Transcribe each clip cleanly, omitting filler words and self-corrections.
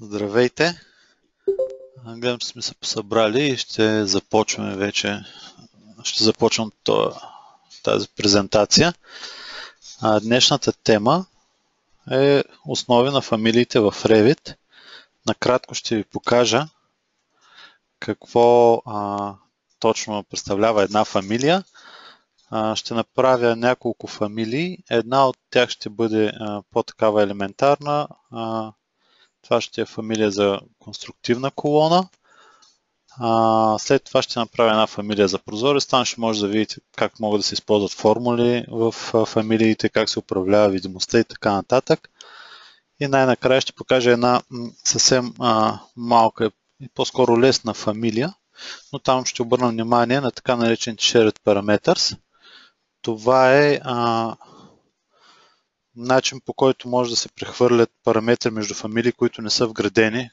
Здравейте! Гледам, че сме се посъбрали и ще започваме вече. Ще започвам тази презентация. Днешната тема е основи на фамилиите в Revit. Накратко ще ви покажа какво точно представлява една фамилия. Ще направя няколко фамилии. Една от тях ще бъде по-такава елементарна. Това ще е фамилия за конструктивна колона. След това ще направя една фамилия за прозорец. Там ще може да видите как могат да се използват формули в фамилиите, как се управлява видимостта и така нататък. И най-накрая ще покажа една съвсем малка и по-скоро лесна фамилия, но там ще обърна внимание на така наречените shared parameters. Това е начин, по който може да се прехвърлят параметри между фамилии, които не са вградени,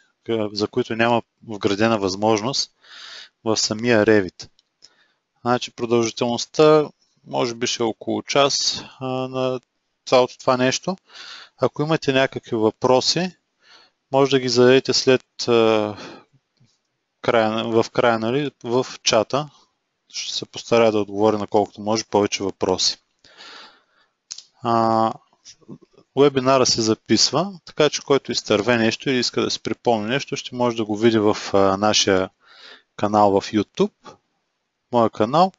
за които няма вградена възможност в самия Revit. Значи продължителността може би ще е около час на цялото това нещо. Ако имате някакви въпроси, може да ги зададете след в края, нали, в чата. Ще се постарая да отговоря на колкото може повече въпроси. Вебинара се записва, така че който изтърве нещо или иска да се припомни нещо, ще може да го види в нашия канал в YouTube, моя канал.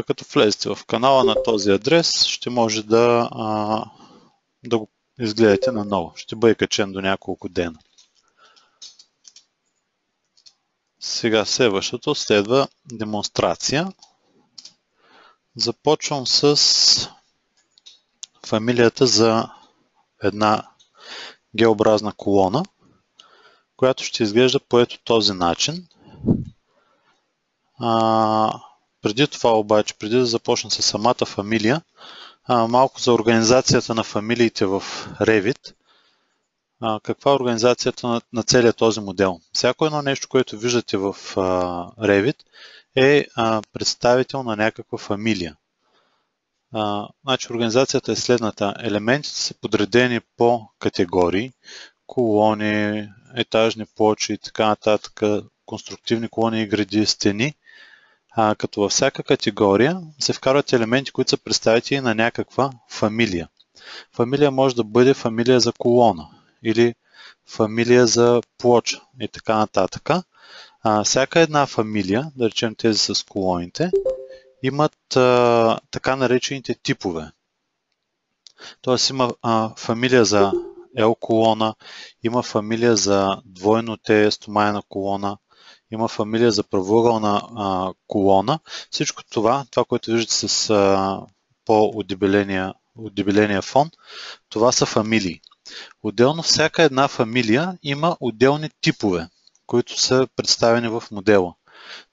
Като влезете в канала на този адрес, ще може да го изгледате наново. Ще бъде качен до няколко дена. Сега следващото следва демонстрация. Започвам с фамилията за една Г-образна колона, която ще изглежда по ето този начин. Преди това обаче, преди да започна с самата фамилия, малко за организацията на фамилиите в Revit. Каква е организацията на целият този модел? Всяко едно нещо, което виждате в Revit е представител на някаква фамилия. Значи организацията е следната. Елементите са подредени по категории, колони, етажни плочи и така нататък, конструктивни колони и гради, стени. Като във всяка категория се вкарват елементи, които са представители на някаква фамилия. Фамилия може да бъде фамилия за колона или фамилия за плоча и така нататък. Всяка една фамилия, да речем тези с колоните, имат така наречените типове. Тоест има фамилия за L колона, има фамилия за двойно Т стомаяна колона, има фамилия за правоъгълна колона. Всичко това, което виждате с по-удебеления фон, това са фамилии. Отделно всяка една фамилия има отделни типове, които са представени в модела.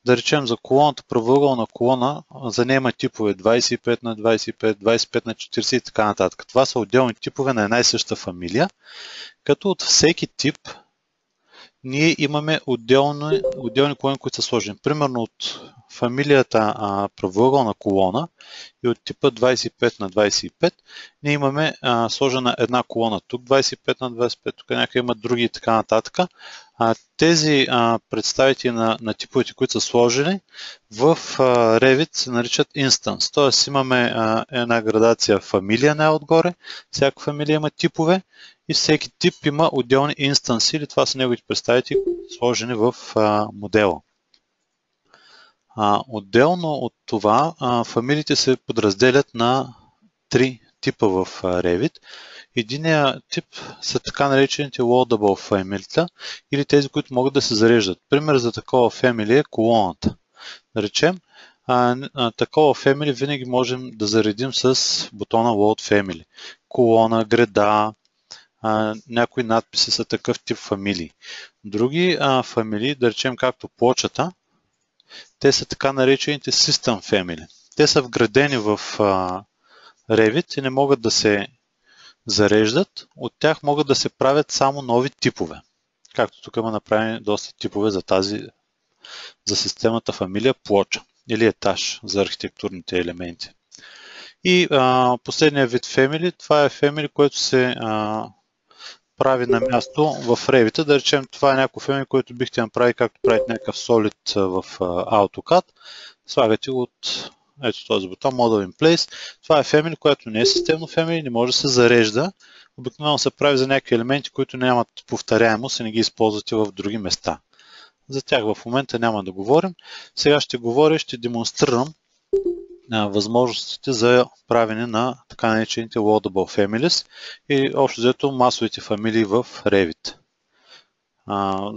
Да речем за колоната, правоъгълна колона, за нея има типове 25 на 25, 25 на 40 и така нататък. Това са отделни типове на една и съща фамилия, като от всеки тип ние имаме отделни колони, които са сложени. Примерно от фамилията правоъгълна колона и от типа 25 на 25, ние имаме сложена една колона тук, 25 на 25, тук някъде имат други и така нататък. Тези представители на типовете, които са сложени, в Revit се наричат instance. Т.е. имаме една градация фамилия най-отгоре, всяка фамилия има типове и всеки тип има отделни инстанси, или това са неговите представители, сложени в модела. Отделно от това, фамилиите се подразделят на три типа в Revit. Единият тип са така наречените loadable фамилита, или тези, които могат да се зареждат. Пример за такова фамилия е колоната. Да речем, такова family винаги можем да заредим с бутона Load Family. Колона, града, някои надписи са такъв тип фамилии. Други фамилии, да речем както плочата, те са така наречените System Family. Те са вградени в Revit и не могат да се зареждат. От тях могат да се правят само нови типове. Както тук има направени доста типове за системата фамилия плоча или етаж за архитектурните елементи. И последния вид Family, това е Family, което се прави на място в Revit. Да речем, това е някакво фамилия, което бихте направили както правите някакъв Solid в AutoCAD. Слагате от ето този бутон Model in Place. Това е family, което не е системно family, не може да се зарежда. Обикновено се прави за някакви елементи, които нямат повторяемост и не ги използвате в други места. За тях в момента няма да говорим. Сега ще говоря и ще демонстрирам възможностите за правене на така наречените Loadable Families и общо взето масовите фамилии в Revit.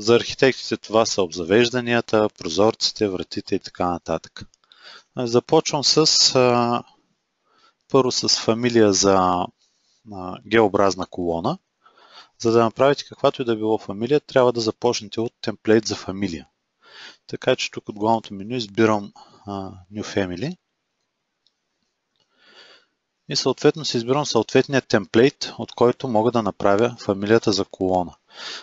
За архитектите това са обзавежданията, прозорците, вратите и така нататък. Започвам първо с фамилия за геобразна колона. За да направите каквато и да било фамилия, трябва да започнете от темплейт за фамилия. Така че тук от главното меню избирам New Family и съответно си избирам съответния темплейт, от който мога да направя фамилията за колона.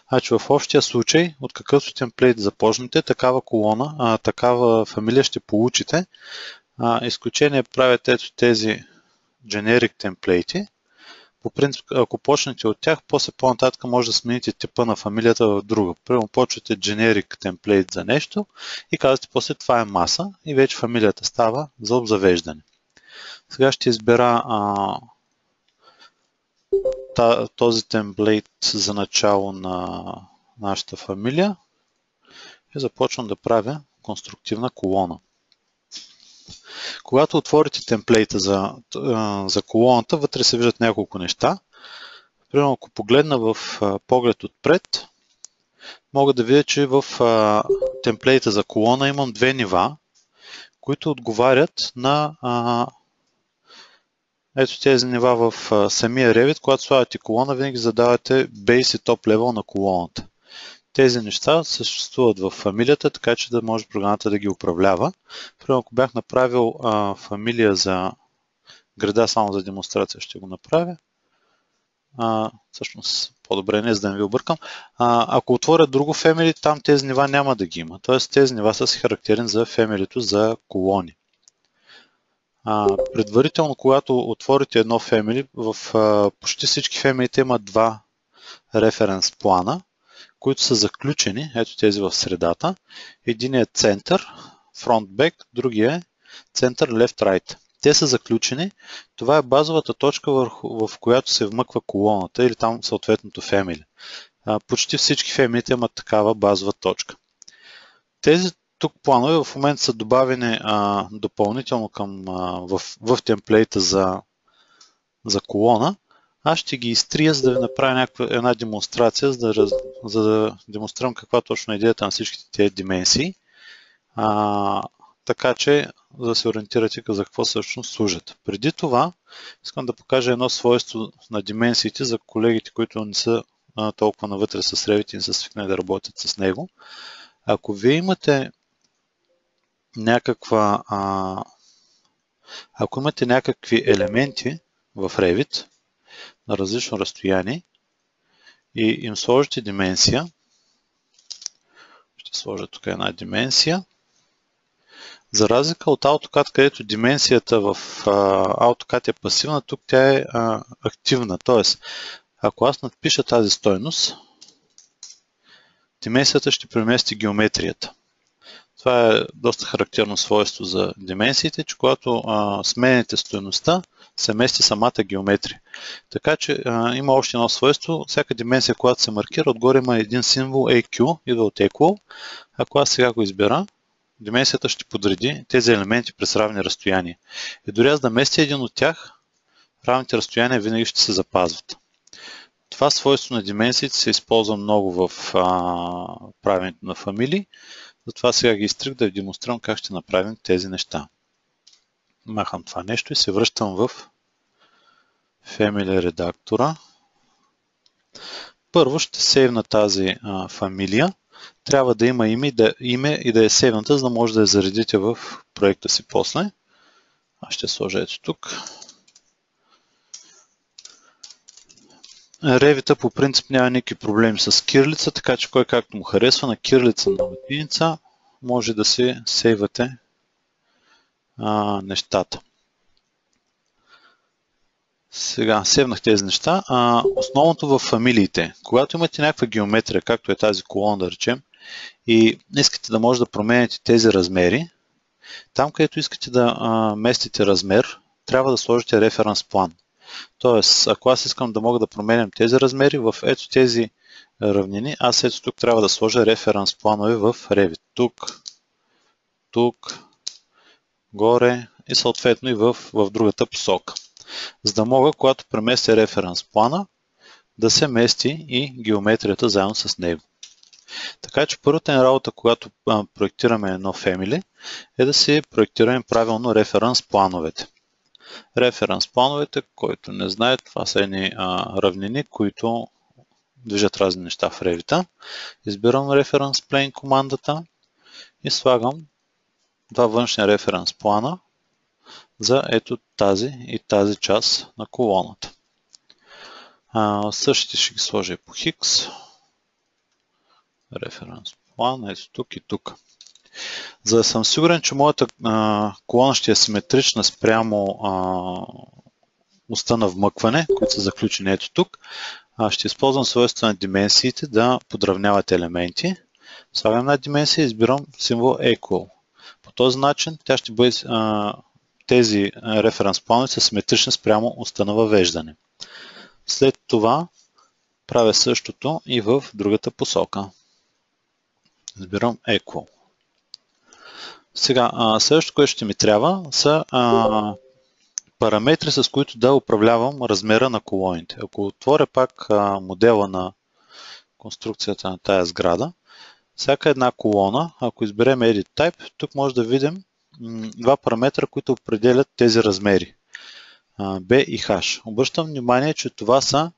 Значи в общия случай, от какъвто темплейт започнете, такава фамилия ще получите. Изключение правят ето тези generic темплейти. По принцип, ако почнете от тях, после по-нататък може да смените типа на фамилията в друга. Примерно почвате generic темплейт за нещо и казвате после това е маса и вече фамилията става за обзавеждане. Сега ще избера този темплейт за начало на нашата фамилия и започвам да правя конструктивна колона. Когато отворите темплейта за колоната, вътре се виждат няколко неща. Примерно, ако погледна в поглед отпред, мога да видя, че в темплейта за колона имам две нива, които отговарят на ето тези нива в самия Revit. Когато слагате колона, винаги задавате base и top level на колоната. Тези неща съществуват в фамилията, така че да може програмата да ги управлява. Примерно, ако бях направил фамилия за града, само за демонстрация ще го направя. Всъщност, по-добре не, за да не ви объркам. Ако отворя друго family, там тези нива няма да ги има. Т.е. тези нива са си характерни за фамилито за колони. Предварително, когато отворите едно family, в почти всички фамилите имат два референс плана, които са заключени, ето тези в средата. Единият е център, front-back, другия е център left-right. Те са заключени. Това е базовата точка, в която се вмъква колоната или там съответното family. Почти всички фамилите имат такава базова точка. Тези тук планове в момента са добавени допълнително в темплейта за колона. Аз ще ги изтрия, за да ви направя една демонстрация, за да демонстрирам каква точно е идеята на всичките тези дименсии. Така че, за да се ориентирате за какво всъщност служат. Преди това, искам да покажа едно свойство на дименсиите за колегите, които не са толкова навътре с Revit и не са свикнали да работят с него. Ако вие имате ако имате някакви елементи в Revit на различно разстояние и им сложите дименсия, ще сложа тук една дименсия, за разлика от AutoCAD, където дименсията в AutoCAD е пасивна, тук тя е активна. Тоест, ако аз надпиша тази стойност, дименсията ще премести геометрията. Това е доста характерно свойство за дименсиите, че когато сменяте стойността, се мести самата геометрия. Така че има още едно свойство. Всяка дименсия, когато се маркира, отгоре има един символ EQ, идва от Equal. Ако аз сега го избера, дименсията ще подреди тези елементи през равни разстояния. И дори аз да местя един от тях, равните разстояния винаги ще се запазват. Това свойство на дименсиите се използва много в правенето на фамилии. Затова сега ги изтрих да ви демонстрирам как ще направим тези неща. Махам това нещо и се връщам в Family редактора. Първо ще сейвна тази фамилия. Трябва да има име и да е сейвната, за да може да я заредите в проекта си после. Аз ще сложа ето тук. Revit по принцип няма никакви проблеми с кирилица, така че кой както му харесва, на кирилица, на латиница, може да си сейвате нещата. Сега, севнах тези неща. Основното в фамилиите. Когато имате някаква геометрия, както е тази колона, да речем, и искате да може да променяте тези размери, там, където искате да местите размер, трябва да сложите референс план. Тоест, ако аз искам да мога да променям тези размери в ето тези равнини, аз ето тук трябва да сложа референс планове в Revit. Тук, горе и съответно и в другата посока. За да мога, когато преместя референс плана, да се мести и геометрията заедно с него. Така че първата ни работа, когато проектираме едно Family, е да си проектираме правилно референс плановете. Референс плановете, който не знае, това са едни равнини, които движат разни неща в Revit. Избирам референс plane командата и слагам два външни референс плана за ето тази и тази част на колоната. Същите ще ги сложа и по Хикс. Референс план, ето тук и тук. За да съм сигурен, че моята колона ще е симетрична спрямо оста на вмъкване, които са заключени ето тук, ще използвам свойството на дименсиите да подравняват елементи. Слагам една дименсия и избирам символ Equal. По този начин тя ще бъде, тези референс планове са симетрични спрямо оста на въвеждане. След това правя същото и в другата посока. Избирам Equal. Сега, следващото, което ще ми трябва, са параметри, с които да управлявам размера на колоните. Ако отворя пак модела на конструкцията на тая сграда, всяка една колона, ако изберем Edit Type, тук може да видим два параметра, които определят тези размери. B и H. Обръщам внимание, че това са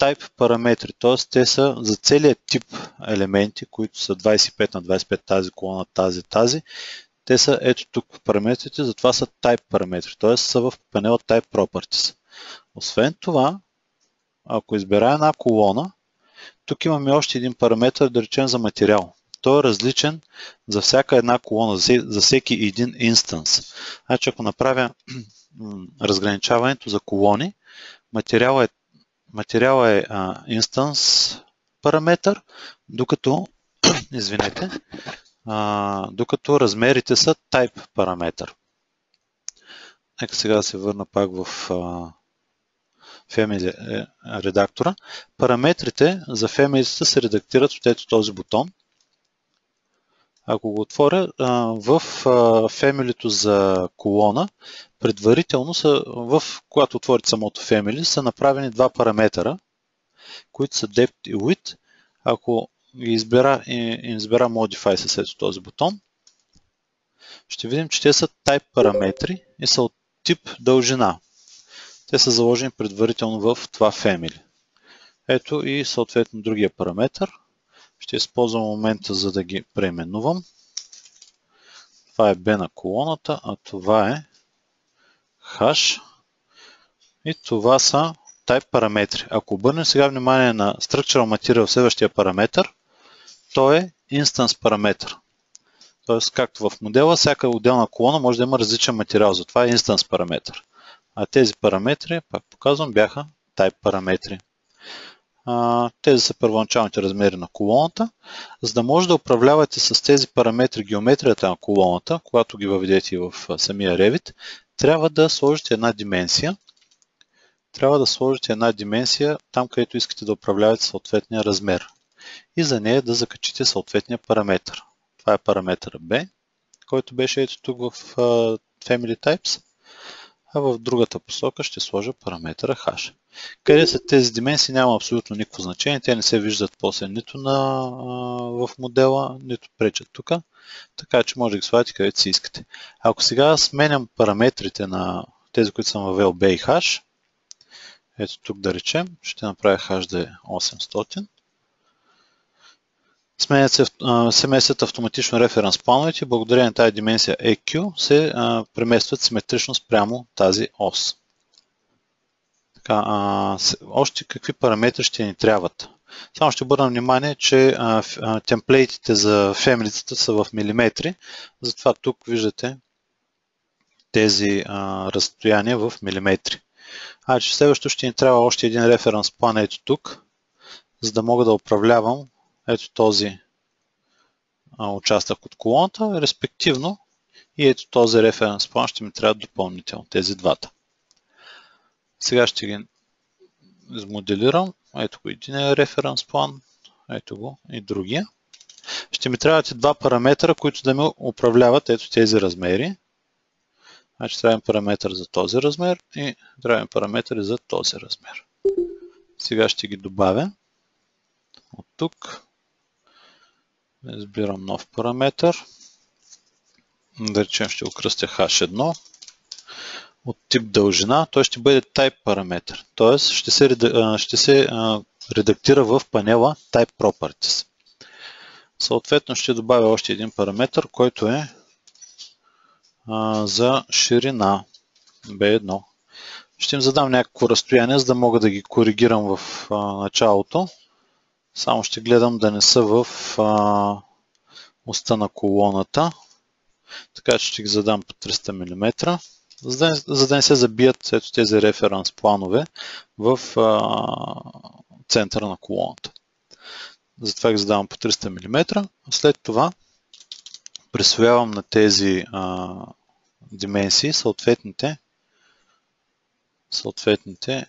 type параметри, т.е. те са за целият тип елементи, които са 25 на 25, тази колона, тази. Те са ето тук параметрите, затова са type параметри, т.е. са в панела Type Properties. Освен това, ако избера една колона, тук имаме още един параметр, да речем за материал. Той е различен за всяка една колона, за всеки един инстанс. Значи, ако направя разграничаването за колони, материал е инстанс параметър, докато докато размерите са type параметър. Нека сега да се върна пак в Family редактора. Параметрите за Family се редактират от ето този бутон. Ако го отворя в Family за колона, предварително когато отворите самото Family, са направени два параметъра, които са Depth и Width. Ако избера Modify с ето този бутон, ще видим, че те са type параметри и са от тип дължина. Те са заложени предварително в това Family. Ето и съответно другия параметър. Ще използвам момента, за да ги преименувам. Това е B на колоната, а това е H. И това са type параметри. Ако обърнем сега внимание на Structural Material в следващия параметър, то е Instance параметър. Тоест, както в модела, всяка отделна колона може да има различен материал, затова е Instance параметър. А тези параметри, пак показвам, бяха type параметри. Тези са първоначалните размери на колоната. За да може да управлявате с тези параметри геометрията на колоната, когато ги въведете в самия Revit, трябва да сложите една дименсия. Трябва да сложите една дименсия там, където искате да управлявате съответния размер. И за нея да закачите съответния параметр. Това е параметър B, който беше ето тук в Family Types. А в другата посока ще сложа параметъра H. Къде са тези дименсии няма абсолютно никакво значение. Те не се виждат после нито в модела, нито пречат тук. Така че може да ги слагате където си искате. Ако сега сменям параметрите на тези, които съм въвел B и H, ето тук да речем, ще направя H да е 800. Се местят автоматично референс плановете и благодарение на тази дименсия EQ се преместват симетрично спрямо тази ос. Така, още какви параметри ще ни трябват? Само ще обърна внимание, че темплейтите за фемилицата са в милиметри, затова тук виждате тези разстояния в милиметри. Значи следващо ще ни трябва още един референс план ето тук, за да мога да управлявам ето този участък от колоната, респективно и ето този референс план ще ми трябва допълнително, тези двата. Сега ще ги измоделирам. Ето го един референс план, ето го и другия. Ще ми трябват и два параметра, които да ми управляват ето тези размери. Значи трябва параметър за този размер и трябва параметър за този размер. Сега ще ги добавя от тук. Избирам нов параметър. Да речем ще го кръстя H1. От тип дължина, той ще бъде type параметър. Т.е. ще се редактира в панела type properties. Съответно ще добавя още един параметър, който е за ширина B1. Ще им задам някакво разстояние, за да мога да ги коригирам в началото. Само ще гледам да не са в оста на колоната. Така че ще ги задам по 300 мм, за да не се забият ето тези референс планове в центъра на колоната. Затова ги задавам по 300 мм. След това присвоявам на тези дименсии съответните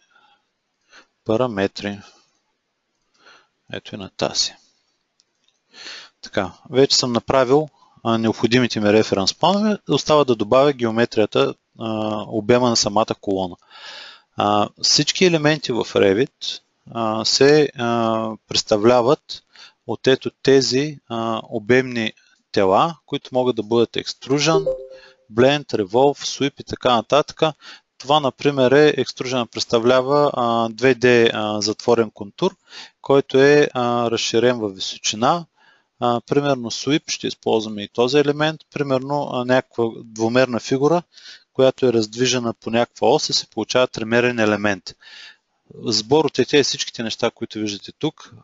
параметри. Ето и на тази. Така, вече съм направил необходимите ми референс планове. Остава да добавя геометрията, обема на самата колона. Всички елементи в Revit се представляват от ето тези обемни тела, които могат да бъдат Extrusion, Blend, Revolve, Sweep и така нататък. Това, например, Extrusion представлява 2D затворен контур, който е разширен във височина. Примерно Sweep ще използваме и този елемент. Примерно някаква двумерна фигура, която е раздвижена по някаква ос и се получава тримерен елемент. Сбор от тези всичките неща, които виждате тук,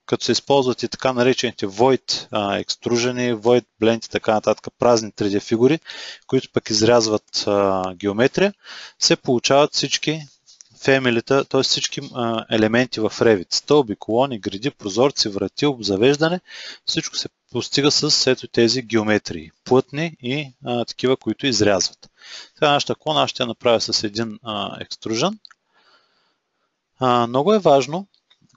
като се използват и така наречените Void Extrusion, Void Blend и така нататък, празни 3D фигури, които пък изрязват геометрия, се получават всички фемилита, т.е. всички елементи в Revit. Стълби, колони, гради, прозорци, врати, обзавеждане. Всичко се постига с ето тези геометрии. Плътни и такива, които изрязват. Сега нашата колона ще я направя с един Extrusion. Много е важно,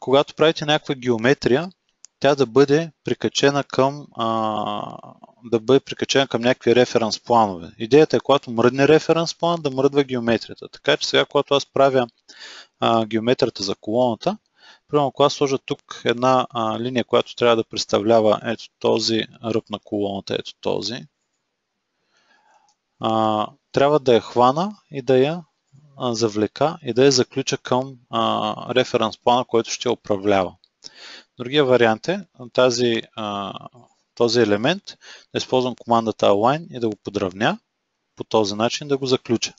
когато правите някаква геометрия, тя да бъде прикачена към някакви референс планове. Идеята е, когато мръдне референс план, да мръдва геометрията. Така че сега, когато аз правя геометрията за колоната, примерно, когато сложа тук една линия, която трябва да представлява ето този ръб на колоната, ето този, трябва да я хвана и да я завлека и да я заключа към референс плана, който ще управлява. Другия вариант е този елемент да използвам командата Align и да го подравня, по този начин да го заключа.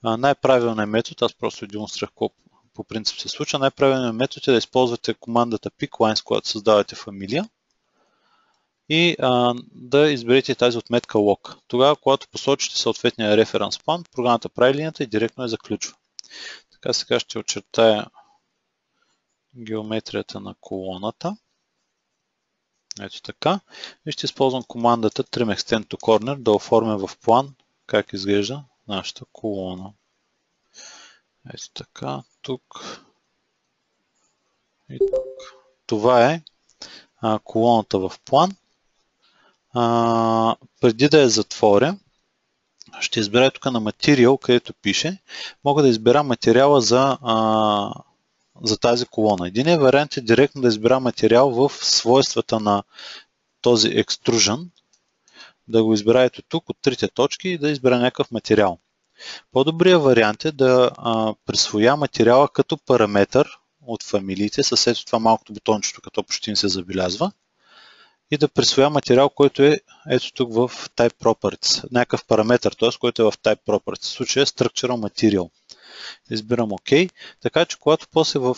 Най-правилният метод, аз просто демонстрирах какво по принцип се случва, най-правилният метод е да използвате командата Pickline, с която създавате фамилия и да изберете тази отметка Lock. Тогава, когато посочите съответния референс план, програмата прави линията и директно я заключва. Така, сега ще очертая геометрията на колоната. Ето така. И ще използвам командата Trim Extend to Corner да оформя в план как изглежда нашата колона. Ето така, тук и тук. Това е колоната в план. Преди да я затворя, ще избера тук на материал, където пише. Мога да избера материала за тази колона. Единият вариант е директно да избера материал в свойствата на този Extrusion, да го избера ето тук от трите точки и да избера някакъв материал. По-добрият вариант е да присвоя материала като параметър от фамилиите, с ето това малкото бутончето, като почти не се забелязва, и да присвоя материал, който е ето тук в Type Properties. Някакъв параметър, т.е. който е в Type Properties. В случая е Structural Material. Избирам OK. Така че когато после в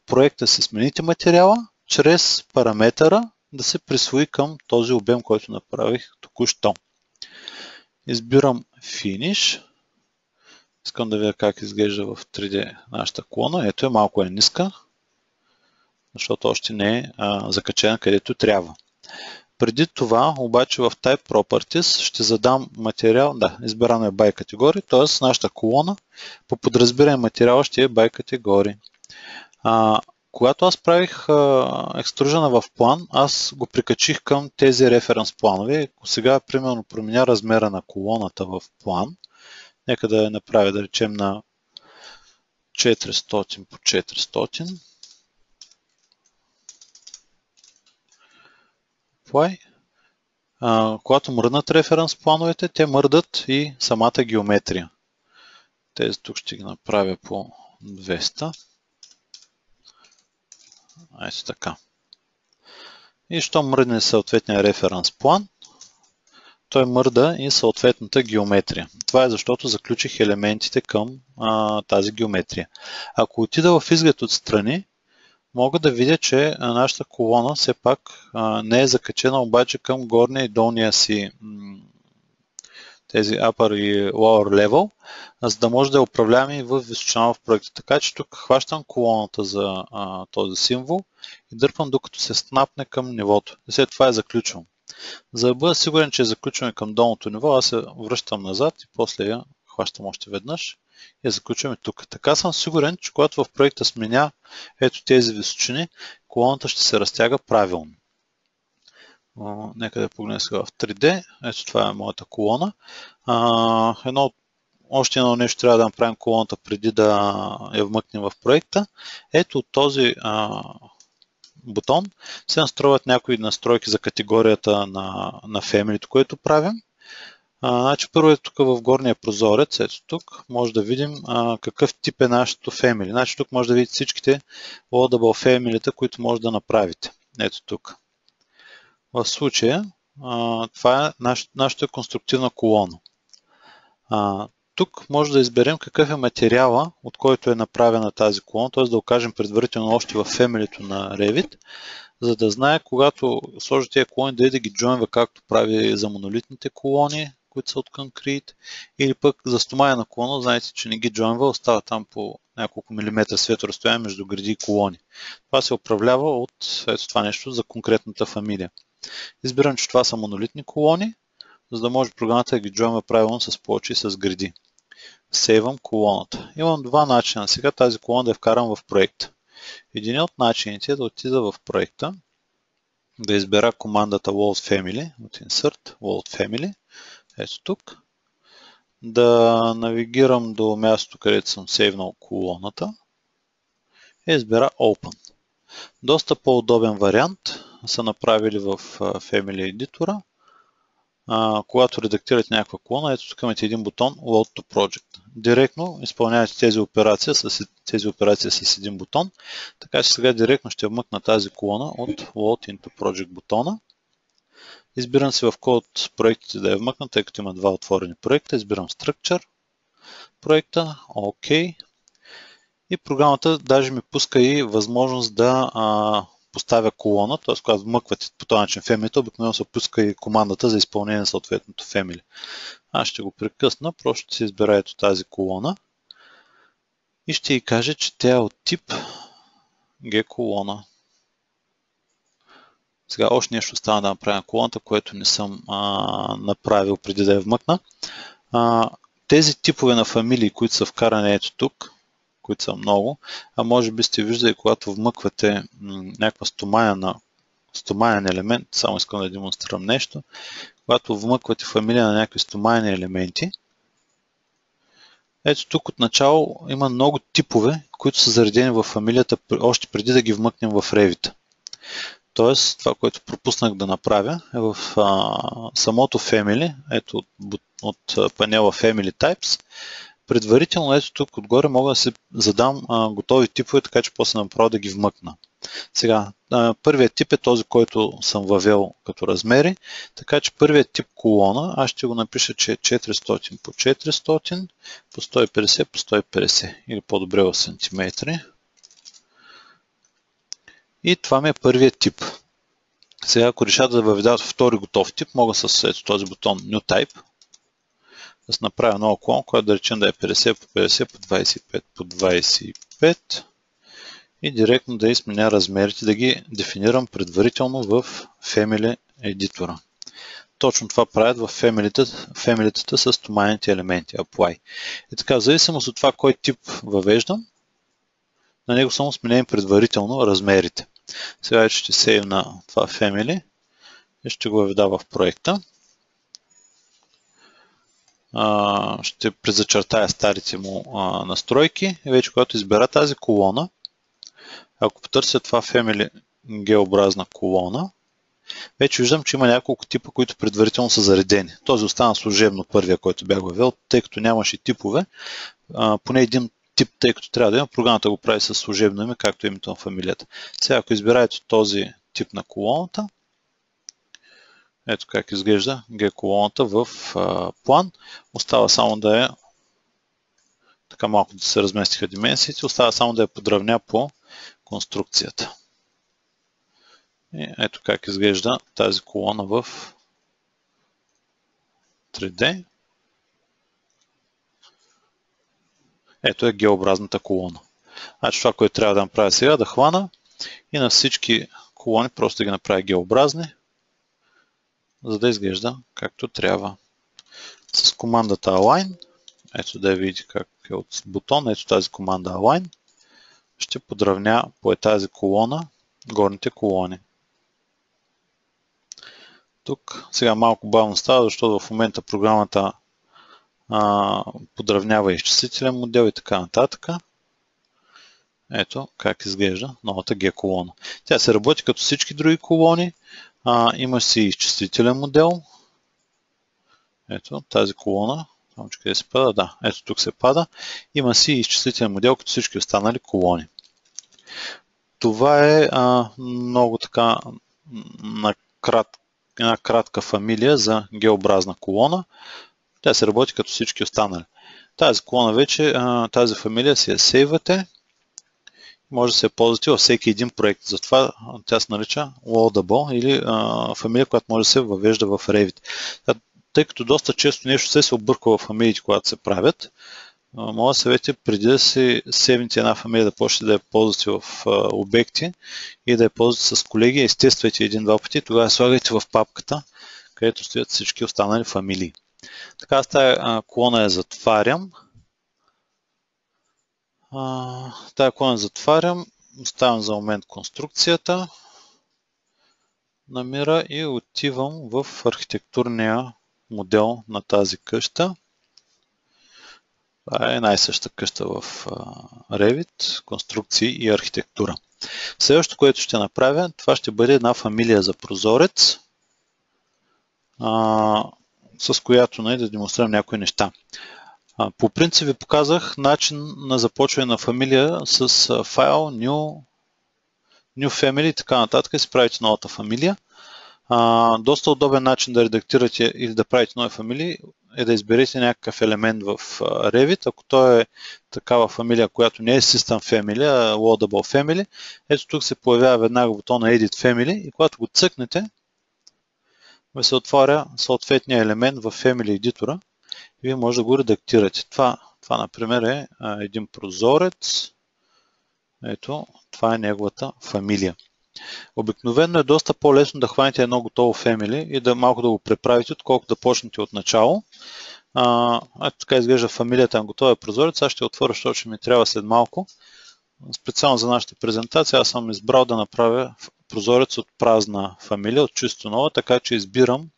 проекта се смените материала, чрез параметъра да се присвои към този обем, който направих току-що. Избирам Finish. Искам да видя как изглежда в 3D нашата колона. Ето малко е ниска, защото още не е закачена където трябва. Преди това, обаче в Type Properties ще задам материал, избрано е by категории, т.е. нашата колона по подразбиране материал ще е by категории. Когато аз правих екстружена в план, аз го прикачих към тези референс планове. Сега, примерно, променя размера на колоната в план. Нека да я направя, да речем, на 400 по 400. Apply. Когато мръднат референс плановете, те мърдат и самата геометрия. Тези тук ще ги направя по 200. Ето така. И щом мръдне съответния референс план, той мърда и съответната геометрия. Това е защото заключих елементите към тази геометрия. Ако отида в изглед отстрани, мога да видя, че нашата колона все пак не е закачена обаче към горния и долния си тези upper и lower level, за да може да я управляваме и в височина в проекта. Така че тук хващам колоната за този символ и дърпам докато се снапне към нивото. И след това я заключвам. За да бъда сигурен, че е заключваме към долното ниво, аз се връщам назад и после я хващам още веднъж и я заключваме тук. Така съм сигурен, че когато в проекта сменя ето тези височини, колоната ще се разтяга правилно. Нека да погледнем сега в 3D. Ето това е моята колона. Още едно нещо трябва да направим колоната преди да я вмъкнем в проекта. Ето от този бутон се настройват някои настройки за категорията на family, което правим. Значи първо е тук в горния прозорец, ето тук, може да видим какъв тип е нашето family. Значи тук може да видите всичките loadable family-та, които може да направите. Ето тук. В случая това е нашата конструктивна колона. Тук може да изберем какъв е материала, от който е направена тази колона, т.е. да окажем предварително още в family-то на Revit, за да знае, когато сложи тези колони, да ги джойнва, както прави за монолитните колони, които са от Concrete, или пък за стомаяна колона, знаете, че не ги джойнва, остава там по няколко милиметра светоразстояние между гради и колони. Това се управлява от ето това нещо за конкретната фамилия. Избирам, че това са монолитни колони, за да може програмата да ги джойнва правилно с плочи и с гради. Сейвам колоната. Имам два начина сега тази колона да я вкарам в проекта. Един от начините е да отида в проекта, да избера командата Load Family, от Insert, Load Family, ето тук, да навигирам до мястото, където съм сейвнал колоната и избера Open. Доста по-удобен вариант са направили в Family Editor. Когато редактирате някаква колона, ето тук имате един бутон Load to Project. Директно изпълнявате тези операции с един бутон, така че сега директно ще вмъкна тази колона от Load into Project бутона. Избирам си в кой от проектите да я вмъкна, тъй като има два отворени проекта. Избирам Structure проекта, OK. И програмата даже ми пуска и възможност да поставя колона, т.е. когато вмъквате по този начин family, обикновено се пуска и командата за изпълнение на съответното family. Аз ще го прекъсна, просто ще си избера ето тази колона и ще й кажа, че тя е от тип G колона. Сега още нещо остана да направя на колоната, което не съм направил преди да я вмъкна. Тези типове на фамилии, които са вкарани ето тук, които са много, може би сте виждали, когато вмъквате някаква стомаян елемент, само искам да демонстрирам нещо, когато вмъквате фамилия на някакви стомаяни елементи, ето тук отначало има много типове, които са заредени в фамилията още преди да ги вмъкнем в Revit. Тоест, това, което пропуснах да направя е в самото Family, ето от панела Family Types, предварително ето тук отгоре мога да си задам готови типове, така че после направо да ги вмъкна. Сега, първият тип е този, който съм въвел като размери, така че първият тип колона, аз ще го напиша, че е 400 по 400 по 150 по 150 или по-добре в сантиметри. И това ми е първият тип. Сега, ако реша да въведа втори готов тип, мога с ето този бутон New Type Да се направя нова колона, която да речем да е 50 по 50 по 25 по 25 и директно да изменя размерите, да ги дефинирам предварително в Family едитора. Точно това правят в фемилитата с туманните елементи, Apply. И така, в зависимост от това кой тип въвеждам, на него само сменяем предварително размерите. Сега ще сейвна това Family и ще го въведа в проекта. Ще презачертая старите му настройки и вече когато избера тази колона, ако потърся това Family G-образна колона, вече виждам, че има няколко типа, които предварително са заредени. Този остана служебно първия, който бях въвел, тъй като нямаше типове. Поне един тип, тъй като трябва да има, програмата го прави със служебно име, както името на фамилията. Сега, ако избираете този тип на колоната, ето как изглежда G колоната в план, остава само да така малко да се разместиха дименсиите, остава само да я подравня по конструкцията. И ето как изглежда тази колона в 3D. Ето е G-образната колона. Значи това, което трябва да направя сега, да хвана и на всички колони просто да ги направя G-образни, за да изглежда както трябва. С командата Align, ето да я видите как е от бутон, ето тази команда Align, ще подравня по тази колона горните колони. Тук сега малко бавно става, защото в момента програмата подравнява изчислителен модел и така нататък. Ето как изглежда новата G колона. Тя се работи като всички други колони. Има си изчислителен модел. Ето тази колона. Само че къде се пада? Да, ето тук се пада. Има си изчислителен модел като всички останали колони. Това е много така една кратка фамилия за G-образна колона. Тя се работи като всички останали. Тази колона вече, тази фамилия си я сейвате. Може да се ползвате във всеки един проект. Затова тя се нарича Loadable или фамилия, която може да се въвежда в Revit. Тъй като доста често нещо се обърква в фамилиите, когато се правят, може да съветите преди да си сейвните една фамилия да почнете да я ползвате в обекти и да я ползвате с колеги, естествайте един-два пъти, тогава слагайте в папката, където стоят всички останали фамилии. Така, с тази колона я затварям. Тая колона затварям, оставям за момент конструкцията, намира и отивам в архитектурния модел на тази къща. Това е най-съща къща в Revit, конструкции и архитектура. Следващото, което ще направя, това ще бъде една фамилия за прозорец, с която да демонстрирам някои неща. По принцип ви показах начин на започване на фамилия с файл, new family и така нататък и си правите новата фамилия. Доста удобен начин да редактирате или да правите нови фамилии е да изберете някакъв елемент в Revit. Ако той е такава фамилия, която не е System Family, а Loadable Family, ето тук се появява веднага бутона Edit Family и когато го цъкнете, ви се отваря съответния елемент в Family едитора и вие може да го редактирате. Това например е един прозорец. Ето, това е неговата фамилия. Обикновено е доста по-лесно да хванете едно готово family и да малко да го преправите, отколкото да почнете от начало. Ето така изглежда фамилията на готовия прозорец. Аз ще отворя, защото ще ми трябва след малко. Специално за нашата презентация аз съм избрал да направя прозорец от празна фамилия, от чисто нова, така че избирам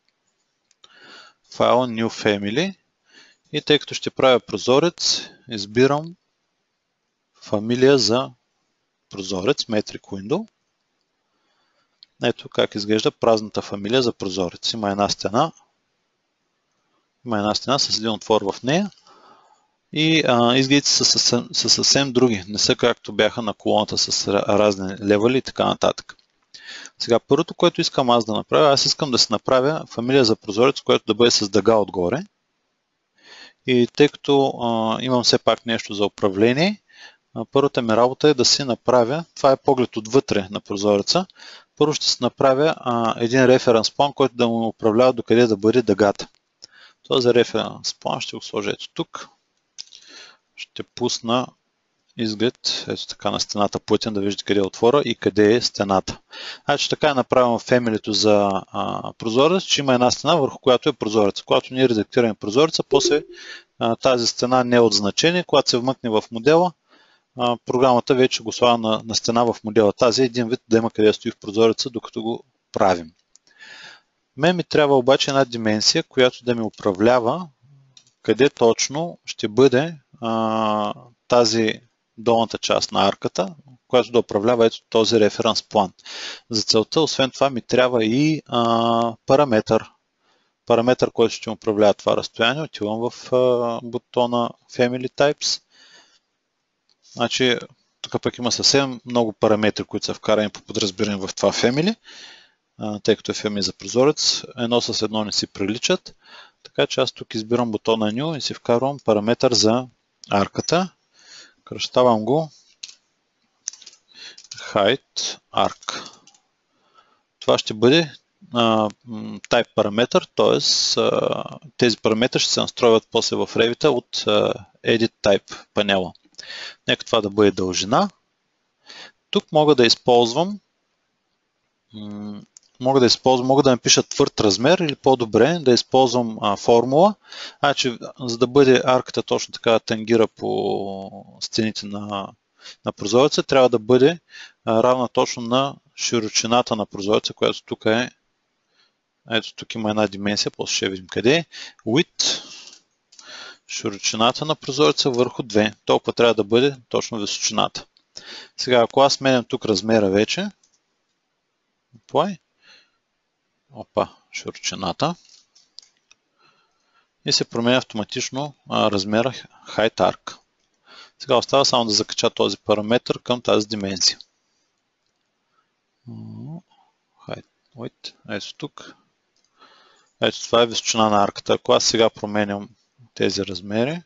файл New Family и тъй като ще правя прозорец, избирам фамилия за прозорец, Metric Window. Ето как изглежда празната фамилия за прозорец. Има една стена с един отвор в нея и изгледите са съвсем други. Не са както бяха на колоната с разни левели и така нататък. Сега първото, което искам аз да направя, аз искам да си направя фамилия за прозорец, което да бъде с дъга отгоре. И тъй като имам все пак нещо за управление, първата ми работа е да си направя, това е поглед отвътре на прозореца, първо ще си направя един референс план, който да му управлява докъде да бъде дъгата. Този референс план ще го сложа ето тук. Ще пусна изглед, ето така на стената плътен, да виждате къде е отвора и къде е стената. Значи така е направено в фемилито за прозорец, че има една стена, върху която е прозорец. Когато ние редактираме прозореца, после тази стена не е от значение. Когато се вмъкне в модела, програмата вече го слага на стена в модела. Тази е един вид да има къде стои в прозореца, докато го правим. Мен ми трябва обаче една дименсия, която да ми управлява къде точно ще бъде тази долната част на арката, която да управлява ето този референс план. За целта, освен това, ми трябва и параметър. Параметър, който ще управлява това разстояние. Отивам в бутона Family Types. Значи, тук пък има съвсем много параметри, които са вкарани по подразбиране в това Family, тъй като е Family за прозорец. Едно с едно не си приличат. Така че аз тук избирам бутона New и си вкарвам параметър за арката. Кръщавам го Height Arc. Това ще бъде type параметър, т.е. тези параметри ще се настройват после в Revit от Edit Type панела. Нека това да бъде дължина. Тук мога да използвам мога да напиша твърд размер или по-добре да използвам формула. Значи, за да бъде арката точно така да тангира по стените на прозореца, трябва да бъде равна точно на широчината на прозореца, която тук е. Ето тук има една дименсия, после ще видим къде е. Width, широчината на прозореца върху 2. Толкова трябва да бъде точно височината. Сега, ако аз сменям тук размера вече, широчината и се променя автоматично размера Height Arc. Сега остава само да закача този параметр към тази дименсия. Ето тук. Ето това е височина на арката. Ако аз сега променям тези размери,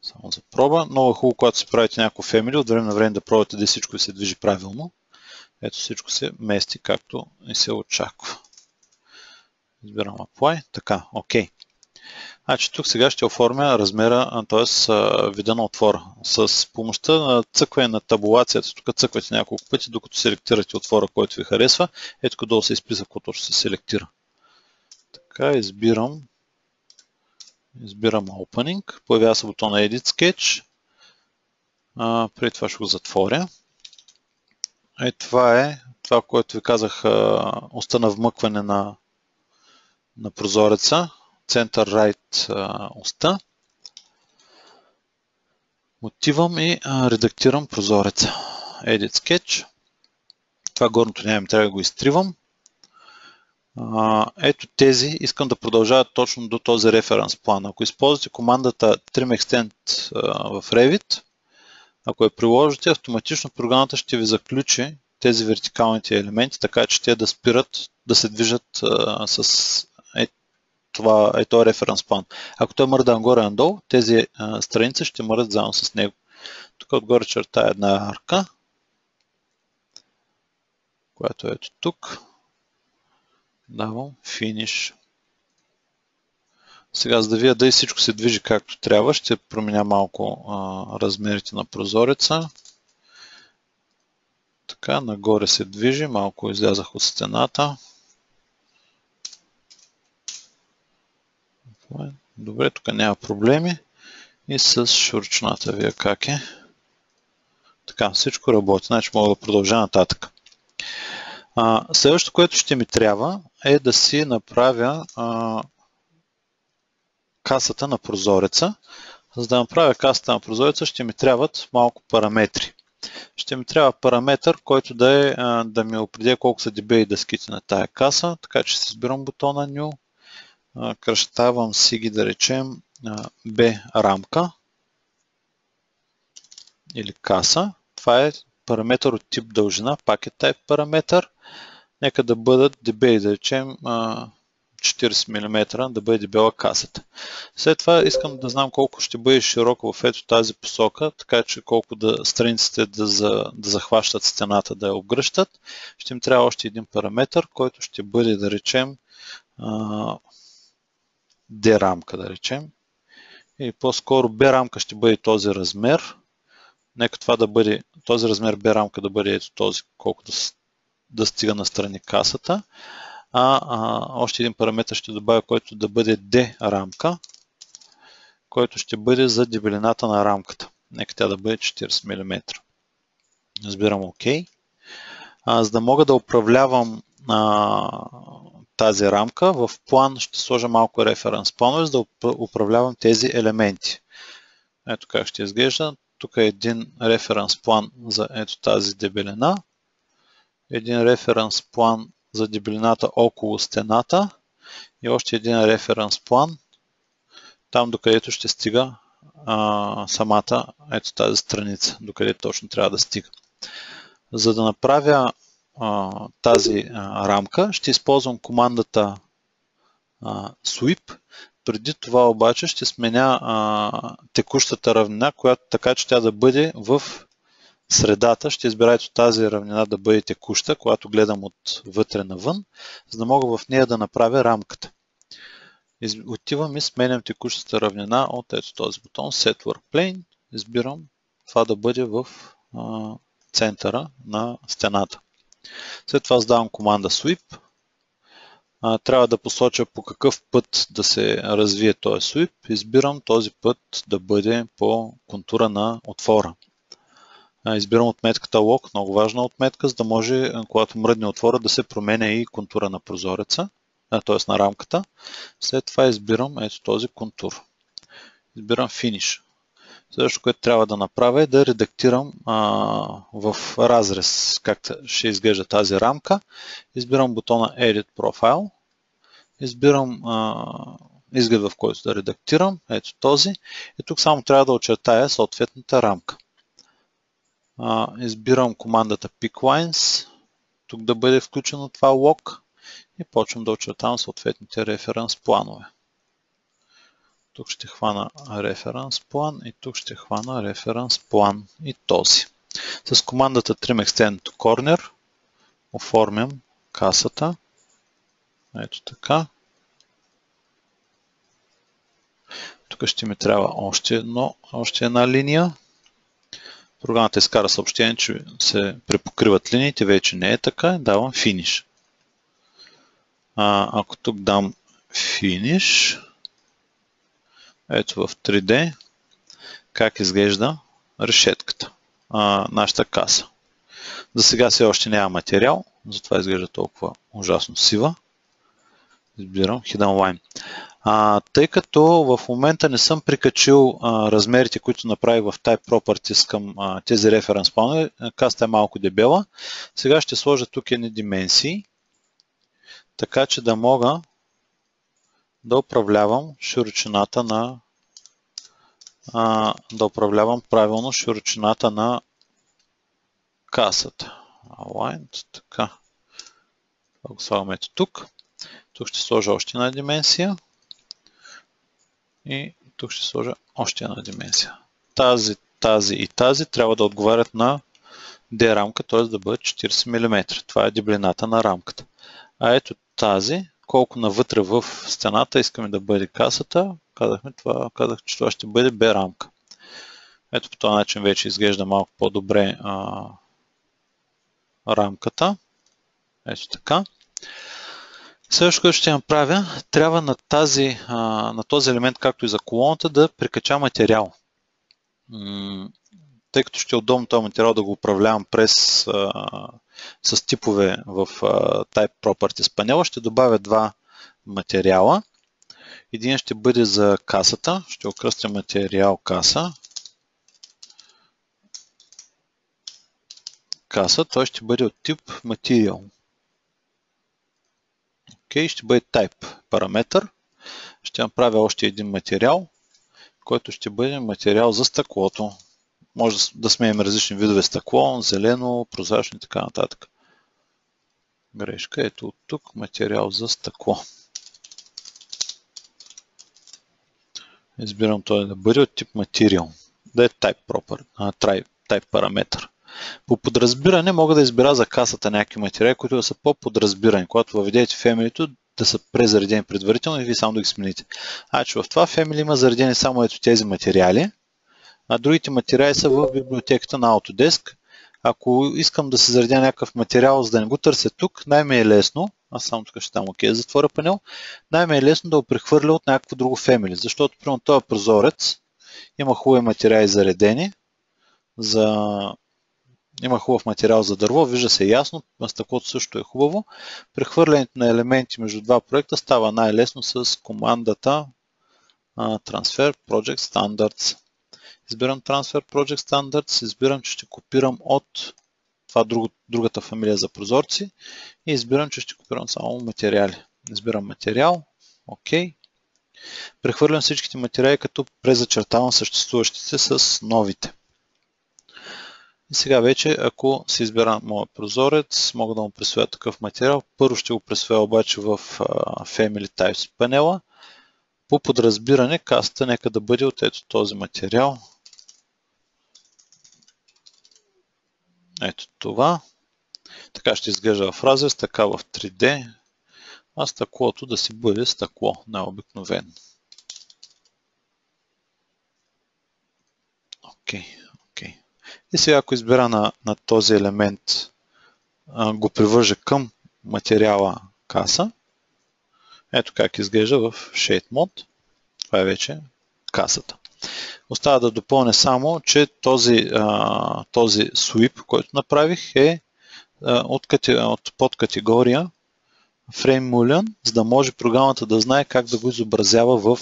само за проба, много е хубаво, когато си правите някакво Family, от време на време да пробвате да всичко се движи правилно. Ето всичко се мести както и се очаква. Избирам Apply. Така, OK. Значи тук сега ще оформя размера, т.е. вида на отвора. С помощта на цъкване на табулацията, тук цъквате няколко пъти, докато селектирате отвора, който ви харесва. Ето тук долу се изписа, какво ще се селектира. Така, избирам Opening. Появява се бутона Edit Sketch. Преди това ще го затворя. Това е това, което ви казах, оста на вмъкване на прозореца. Center Right оста. Отивам и редактирам прозореца. Edit Sketch. Това горното няма, трябва да го изтривам. Ето тези искам да продължават точно до този референс план. Ако използвате командата Trim Extend в Revit, ако я приложите, автоматично програмата ще ви заключи тези вертикалните елементи, така че те да спират да се движат с този референс план. Ако той мърда нагоре-надолу, тези страници ще мърдат заедно с него. Тук отгоре чертая една арка, която е ето тук. Давам Finish. Сега, за да видя дали всичко се движи както трябва, ще променя малко размерите на прозореца. Така, нагоре се движи, малко излязах от стената. Добре, тук няма проблеми. И с широчината вие как е. Така, всичко работи, значи мога да продължа нататък. Следващото, което ще ми трябва, е да си направя касата на прозореца. За да направя касата на прозореца, ще ми трябват малко параметри. Ще ми трябва параметър, който да ми определя колко са дебели дъските на тая каса, така че си избирам бутона New, кръщавам си ги, да речем B рамка или каса. Това е параметър от тип дължина, Packet Type параметър. Нека да бъдат дебели, да речем 40 мм, да бъде дебела касата. След това искам да знам колко ще бъде широко в ето тази посока, така че колко страниците да захващат стената, да я обгръщат. Ще им трябва още един параметър, който ще бъде, да речем, D рамка, да речем. И по-скоро B рамка ще бъде този размер. Нека това да бъде, този размер B рамка да бъде ето този, колко да стига настрани касата. Още един параметр ще добавя, който да бъде D рамка, който ще бъде за дебелината на рамката. Нека тя да бъде 40 мм. Разбирам OK. За да мога да управлявам тази рамка, в план ще сложа малко референс планове, за да управлявам тези елементи. Ето как ще изглежда. Тук е един референс план за ето тази дебелина. Един референс план за дебелината около стената. И още един референс план там, докъдето ще стига самата ето тази страница, докъде точно трябва да стига. За да направя тази рамка, ще използвам командата sweep. Преди това обаче ще сменя текущата равнина, която така, че тя да бъде в средата. Ще избера ето тази равнина да бъде текуща, когато гледам от вътре навън, за да мога в нея да направя рамката. Отивам и сменям текущата равнина от ето този бутон Set Work Plane. Избирам това да бъде в центъра на стената. След това задавам команда Sweep. Трябва да посоча по какъв път да се развие този Sweep. Избирам този път да бъде по контура на отвора. Избирам отметката Lock, много важна отметка, за да може, когато мръдне отвора, да се променя и контура на прозореца, т.е. на рамката. След това избирам ето този контур. Избирам Finish. Следващото, което трябва да направя е да редактирам в разрез как ще изглежда тази рамка. Избирам бутона Edit Profile. Избирам изглед, в който да редактирам. Ето този. И тук само трябва да очертая съответната рамка. Избирам командата Pick Lines. Тук да бъде включено това Lock. И почвам да очертавам съответните референс планове. Тук ще хвана референс план и тук ще хвана референс план и този. С командата Trim Extend to Corner оформям касата. Ето така. Тук ще ми трябва още една линия. Програмата изкара съобщение, че се препокриват линиите. Вече не е така. Давам Finish. Ако тук дам Finish, ето в 3D, как изглежда решетката, нашата каса. За сега все още няма материал, затова изглежда толкова ужасно сива. Избирам Hidden Line. Тъй като в момента не съм прикачил размерите, които направих в Type Properties към тези референс планове, касата е малко дебела. Сега ще сложа тук едни дименсии, така че да мога да управлявам широчината на правилно широчината на касата. Aligned, така. Това го слагаме ето тук. Тук ще сложа още една дименсия. И тук ще сложа още една дименсия. Тази и тази трябва да отговарят на D рамка, т.е. да бъдат 40 мм. Това е дебелината на рамката. А ето тази, колко навътре в стената искаме да бъде касата, казах, че това ще бъде B рамка. Ето по този начин вече изглежда малко по-добре рамката. Ето така. Следващото, което ще направя, трябва на този елемент, както и за колоната, да прикача материал. Тъй като ще е удобно този материал да го управлявам с типове в Type Properties панела, ще добавя два материала. Един ще бъде за касата. Ще окръстя материал каса. Той ще бъде от тип Material. Ще бъде Type параметър. Ще направя още един материал, който ще бъде материал за стъклото. Може да сменим различни видове стъкло, зелено, прозрачно и така нататък. Грешка. Ето от тук материал за стъкло. Избирам той да бъде от тип Material. Да е Type параметър. По подразбиране мога да избира за касата някакви материали, които да са по-подразбирани. Когато въведете Family, да са презаредени предварително и вие само да ги смените. Значи в това Family има заредени само ето тези материали, а другите материали са в библиотеката на Autodesk. Ако искам да се заредя някакъв материал, за да не го търся тук, най-ми е лесно, аз само тук ще дам OK, затворя панел, най-ми е лесно да го прехвърля от някакво друго Family, защото примерно този прозорец има хубави материали заредени, има хубав материал за дърво, вижда се ясно, на стъклото също е хубаво. Прехвърлянето на елементи между два проекта става най-лесно с командата Transfer Project Standards. Избирам Transfer Project Standards, избирам, че ще копирам от това другата фамилия за прозорци и избирам, че ще копирам само материали. Избирам материал, OK. Прехвърлям всичките материали, като презачертавам съществуващите с новите. И сега вече, ако си избера моят прозорец, мога да му присвоя такъв материал. Първо ще го присвоя обаче в Family Types панела. По подразбиране, касата нека да бъде от ето този материал. Ето това. Така ще изглежда в разрез, така в 3D. А стъклото да си бъде стъкло, най-обикновено. Окей. И сега, ако избера на този елемент, го привържа към материала каса, ето как изглежда в Shade Mode. Това е вече касата. Остава да допълня само, че този sweep, който направих, е от подкатегория Frame Mullion, за да може програмата да знае как да го изобразява в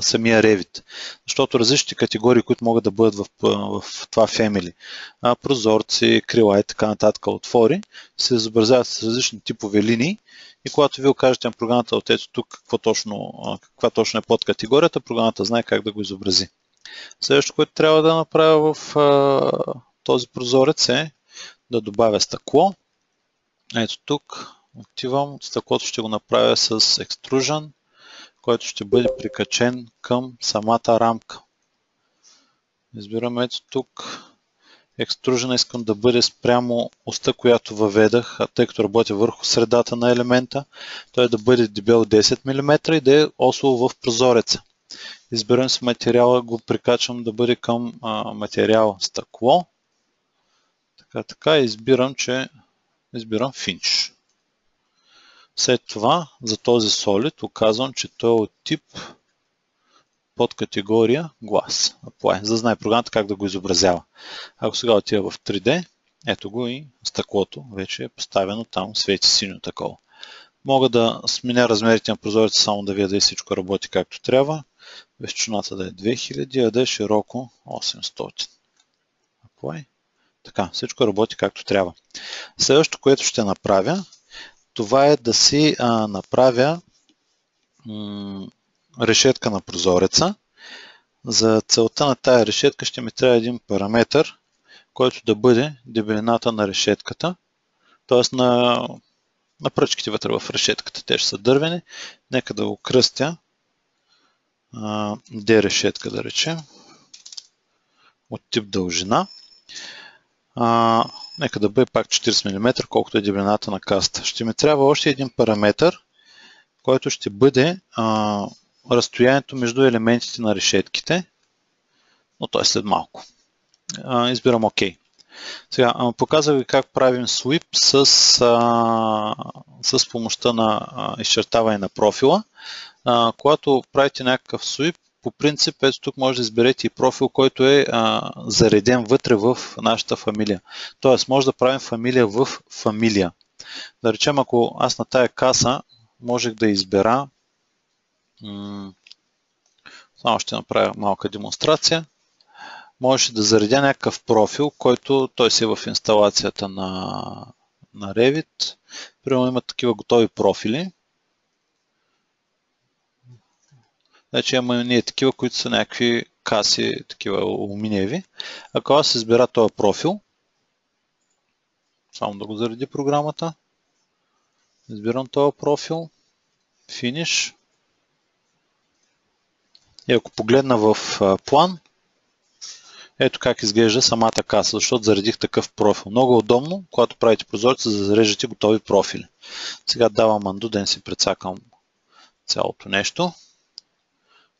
самия Revit. Защото различните категории, които могат да бъдат в това Family, прозорци, крила и така нататък, отвори, се изобразяват с различни типове линии и когато ви окажете на програмата от ето тук каква точно е подкатегорията, програмата знае как да го изобрази. Следващото, което трябва да направя в този прозорец е да добавя стъкло. Ето тук. Отивам, стъклото ще го направя с Extrusion, който ще бъде прикачен към самата рамка. Избирам ето тук. Extrusion искам да бъде спрямо оста, която въведах, тъй като работя върху средата на елемента. Той да бъде дебел 10 мм и да е осло в прозореца. Избирам си материала, го прикачвам да бъде към материал стъкло. Така, избирам Finish. След това за този Solid оказвам, че той е от тип под категория Glass. Apply, за да знае програмата как да го изобразява. Ако сега отива в 3D, ето го и стъклото вече е поставено там, свети синьо такова. Мога да сменя размерите на прозореца, само да видя да всичко работи както трябва. Височината да е 2000, а да е широко 800. Apply. Така, всичко работи както трябва. Следващото, което ще направя, това е да си направя решетка на прозореца. За целта на тая решетка ще ми трябва един параметър, който да бъде дебелината на решетката, т.е. на пръчките вътре в решетката. Те ще са дървени. Нека да го кръстя. D решетка да речем. От тип дължина. Нека да бъде пак 40 мм, колкото е дебелината на каста. Ще ми трябва още един параметър, който ще бъде разстоянието между елементите на решетките, но той е след малко. Избирам OK. Сега показвам ви как правим sweep с помощта на изчертаване на профила. Когато правите някакъв sweep, по принцип, ето тук може да изберете и профил, който е зареден вътре в нашата фамилия. Тоест, може да правим фамилия в фамилия. Да речем, ако аз на тая каса можех да избера, само ще направя малка демонстрация, можеше да заредя някакъв профил, който той си е в инсталацията на Revit. Примерно има такива готови профили. Значи имаме ние такива, които са някакви каси, такива алуминиеви. Ако аз избера този профил, само да го зареди програмата, избирам този профил, Finish. И ако погледна в план, Ето как изглежда самата каса, защото заредих такъв профил. Много удобно, когато правите прозореца, да зареждате готови профили. Сега давам undo да не си прецакам цялото нещо.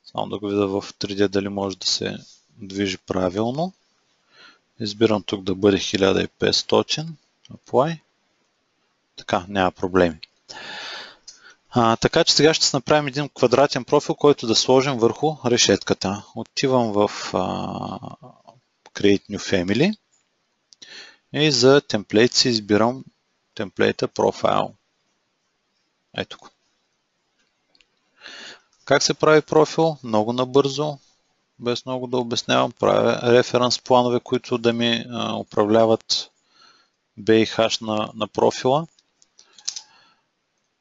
Само да го видя в 3D дали може да се движи правилно. Избирам тук да бъде 1500. Apply. Така, няма проблеми. Така че сега ще направим един квадратен профил, който да сложим върху решетката. Отивам в Create New Family и за темплейт си избирам темплейта Profile. Ето го. Как се прави профил? Много набързо, без много да обяснявам. Правя референс планове, които да ми управляват B и H на профила.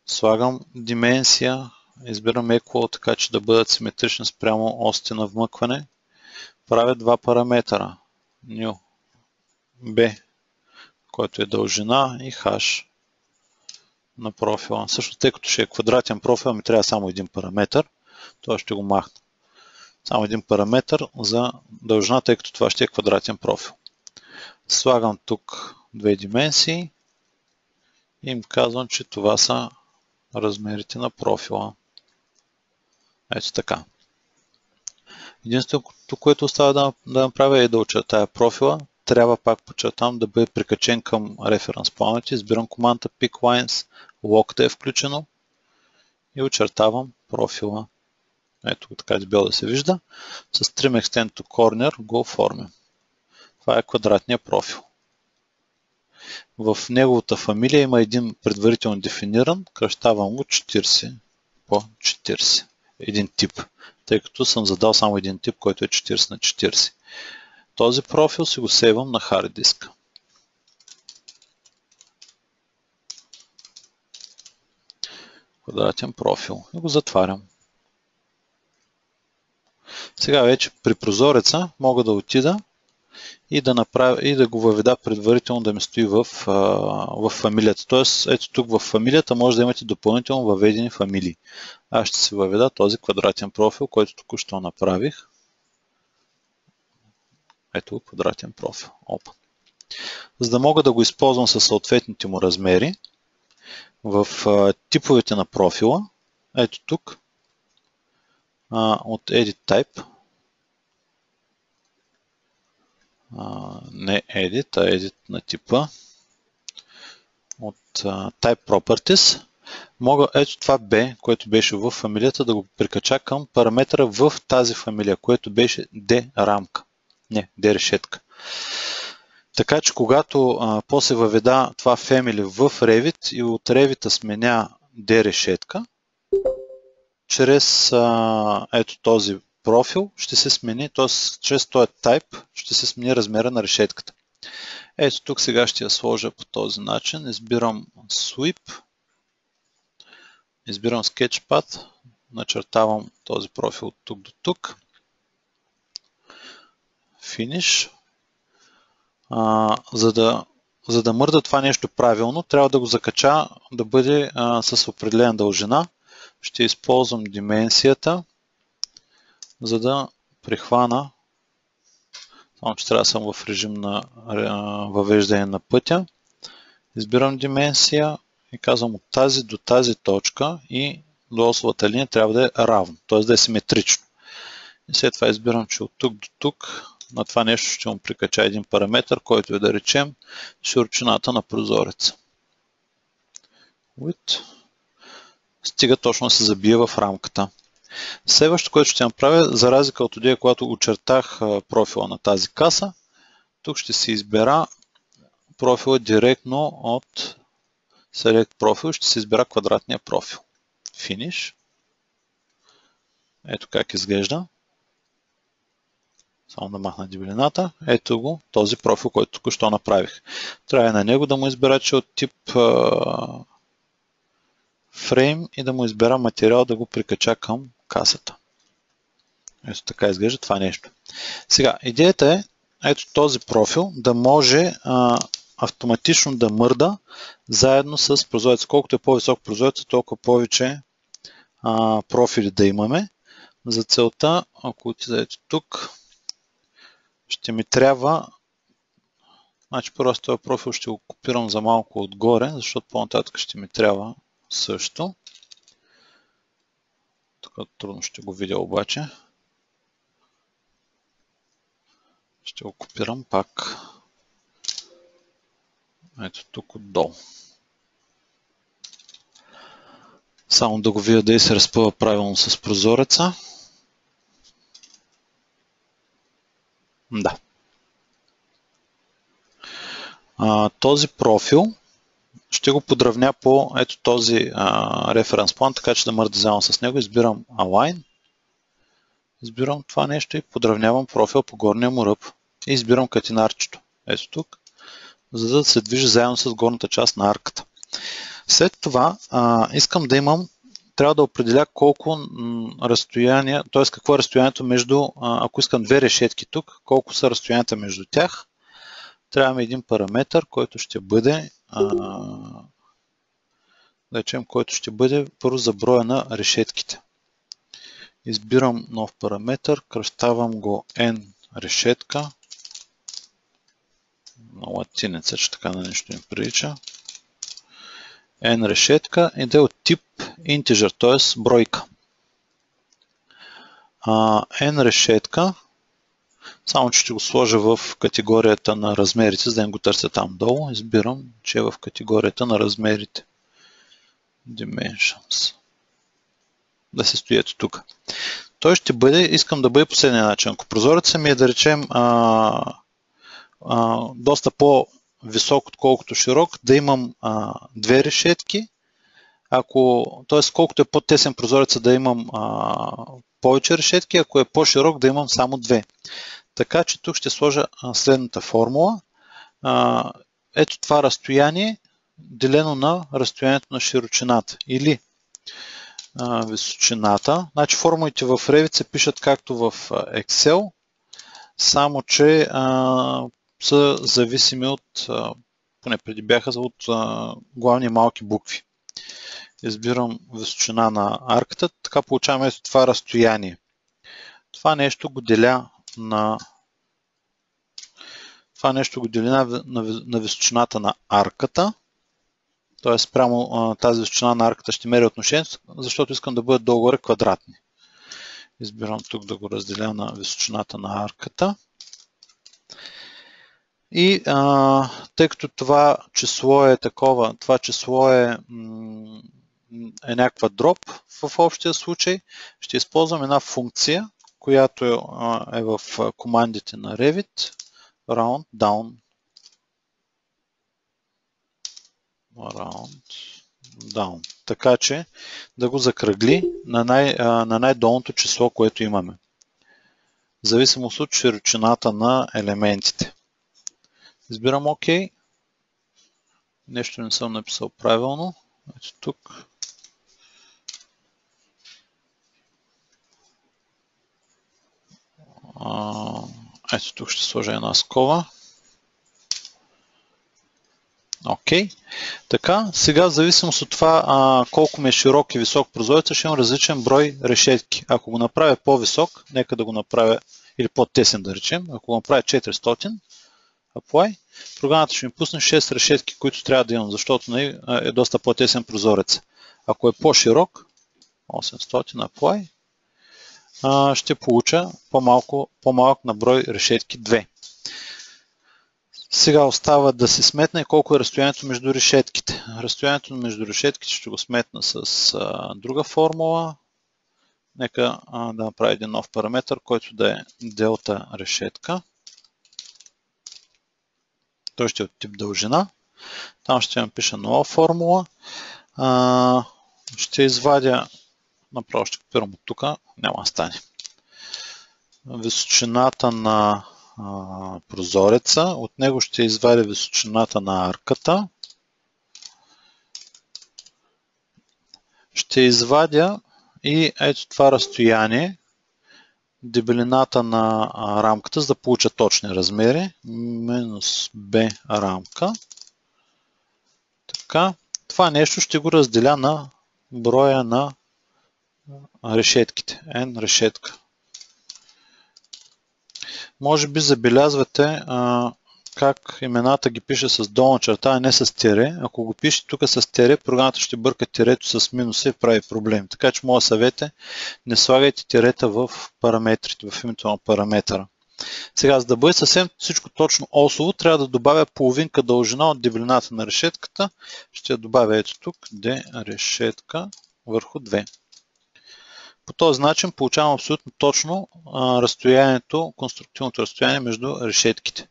Слагам дименсия, избирам Equal, така че да бъдат симетрични спрямо осите на вмъкване. Правя два параметъра. New B, който е дължина, и H на профила. Също, тъй като ще е квадратен профил, ми трябва само един параметър. Това ще го махна. Само един параметър за дължина, тъй като това ще е квадратен профил. Слагам тук две дименсии и им казвам, че това са размерите на профила. Ето така. Единственото, което остава да направя, е да очертая профила. Трябва, пак подчертам, да бъде прикачен към референс плановете. Избирам команда Pick Lines, Lock да е включено и очертавам профила. Ето го така дебело да се вижда. С Trim Extend to Corner го оформям. Това е квадратния профил. В неговата фамилия има един предварително дефиниран, кръщавам го 40 по 40. Един тип, тъй като съм задал само един тип, който е 40 на 40. Този профил си го сейвам на хард диска. Квадратен профил. И го затварям. Сега вече при прозореца мога да отида и да го въведа предварително да ми стои в фамилията. Тоест, ето тук в фамилията може да имате допълнително въведени фамилии. Аз ще си въведа този квадратен профил, който току-що направих. Ето квадратен профил. Open. За да мога да го използвам със съответните му размери, в типовете на профила, ето тук, от Edit Type, не Edit, а Edit на типа, от Type Properties, мога ето това B, което беше в фамилията, да го прикача към параметъра в тази фамилия, което беше D рамка. Не, D решетка. Така че когато после въведа това family в Revit и от Revit сменя D решетка, чрез ето този профил ще се смени, т.е. чрез този type ще се смени размера на решетката. Ето тук сега ще я сложа по този начин. Избирам Sweep, избирам Sketchpad, начертавам този профил от тук до тук. Finish. За да мърда това нещо правилно, трябва да го закача да бъде с определена дължина. Ще използвам дименсията, за да прихвана. Само че трябва да съм в режим на въвеждане на пътя. Избирам дименсия и казвам от тази до тази точка и до осовата линия трябва да е равно, т.е. да е симетрично. И след това избирам, че от тук до тук на това нещо ще му прикача един параметър, който е да речем широчината на прозореца. Стига точно да се забие в рамката. Следващото, което ще направя, за разлика от това, когато очертах профила на тази каса, тук ще си избера профила директно от Select Profile, ще си избера квадратния профил. Finish. Ето как изглежда. Само да махна дебелината. Ето го, този профил, който току-що направих. Трябва на него да му избера, че от тип Frame и да му избера материал да го прикача към касата. Ето така изглежда това нещо. Сега, идеята е, ето този профил да може автоматично да мърда заедно с прозореца. Колкото е по-висок прозорец, толкова повече профили да имаме. За целта, ако отидете тук, ще ми трябва, значи просто този профил ще го копирам за малко отгоре, защото по-нататък ще ми трябва също. Тук трудно ще го видя обаче. Ще го копирам пак. Ето тук отдолу. Само да го видя да и се разпъва правилно с прозореца. Да. Този профил ще го подравня по ето този референс план, така че да мърда заедно с него. Избирам Align. Избирам това нещо и подравнявам профил по горния му ръб. И избирам катинарчето. Ето тук. За да се движи заедно с горната част на арката. След това искам да имам, трябва да определя колко разстояние, т.е. какво е разстоянието между, ако искам две решетки тук, колко са разстоянията между тях. Трябваме един параметър, който ще бъде, да речем, който ще бъде първо за броя на решетките. Избирам нов параметър, кръщавам го n решетка, на латиница, че така на нещо им прилича. N решетка и да е от тип integer, т.е. бройка. N решетка, само че ще го сложа в категорията на размерите, за да им го търся там долу. Избирам, че е в категорията на размерите. Dimensions. Да се стои ето тук. Той ще бъде, искам да бъде последния начин. Ако прозорецът ми е, да речем, доста по-висок, отколкото широк, да имам две решетки. Т.е. колкото е по-тесен прозорецът, да имам повече решетки, ако е по-широк, да имам само две. Така че тук ще сложа следната формула. Ето това разстояние, делено на разстоянието на широчината или височината. Значи формулите в Revit се пишат както в Excel, само че са зависими от, поне преди бяха от главни малки букви. Избирам височина на арката, така получаваме ето това разстояние. Това нещо го деля на на височината на арката. Т.е. прямо тази височина на арката ще мери отношението, защото искам да бъдат долу-горе квадратни. Избирам тук да го разделя на височината на арката. И тъй като това число е такова, това число е някаква дроп в общия случай, ще използвам една функция, която е в командите на Revit, round down. Така че да го закръгли на най-долното число, което имаме. В зависимост от широчината на елементите. Избирам OK. Нещо не съм написал правилно. Ето тук. Ето тук ще сложа една скоба. Окей. Така, сега в зависимост от това колко ми е широк и висок прозорец, ще имам различен брой решетки. Ако го направя по-висок, нека да го направя, или по-тесен да речем, ако го направя 400, Apply, програмата ще ми пусне 6 решетки, които трябва да имам, защото е доста по-тесен прозорец. Ако е по-широк, 800 Apply, ще получа по-малък на брой решетки 2. Сега остава да се сметне колко е разстоянието между решетките. Разстоянието между решетките ще го сметна с друга формула. Нека да направя един нов параметър, който да е делта решетка. Той ще е от тип дължина. Там ще напиша нова формула. Ще извадя, направо ще копирам от тук, няма да стане. Височината на прозореца, от него ще извадя височината на арката. Ще извадя и ето това разстояние, дебелината на рамката, за да получа точни размери. Минус B рамка. Така, това нещо ще го разделя на броя на решетките. N решетка. Може би забелязвате как имената ги пише с долна черта, а не с тире. Ако го пише тук с тире, програмата ще бърка тирето с минуса и прави проблем. Така че моя съвет е, не слагайте тирета в параметрите, в името на параметъра. Сега, за да бъде съвсем всичко точно осово, трябва да добавя половинка дължина от дебелината на решетката. Ще я добавя ето тук, d решетка върху 2. По този начин получавам абсолютно точно разстоянието, конструктивното разстояние между решетките.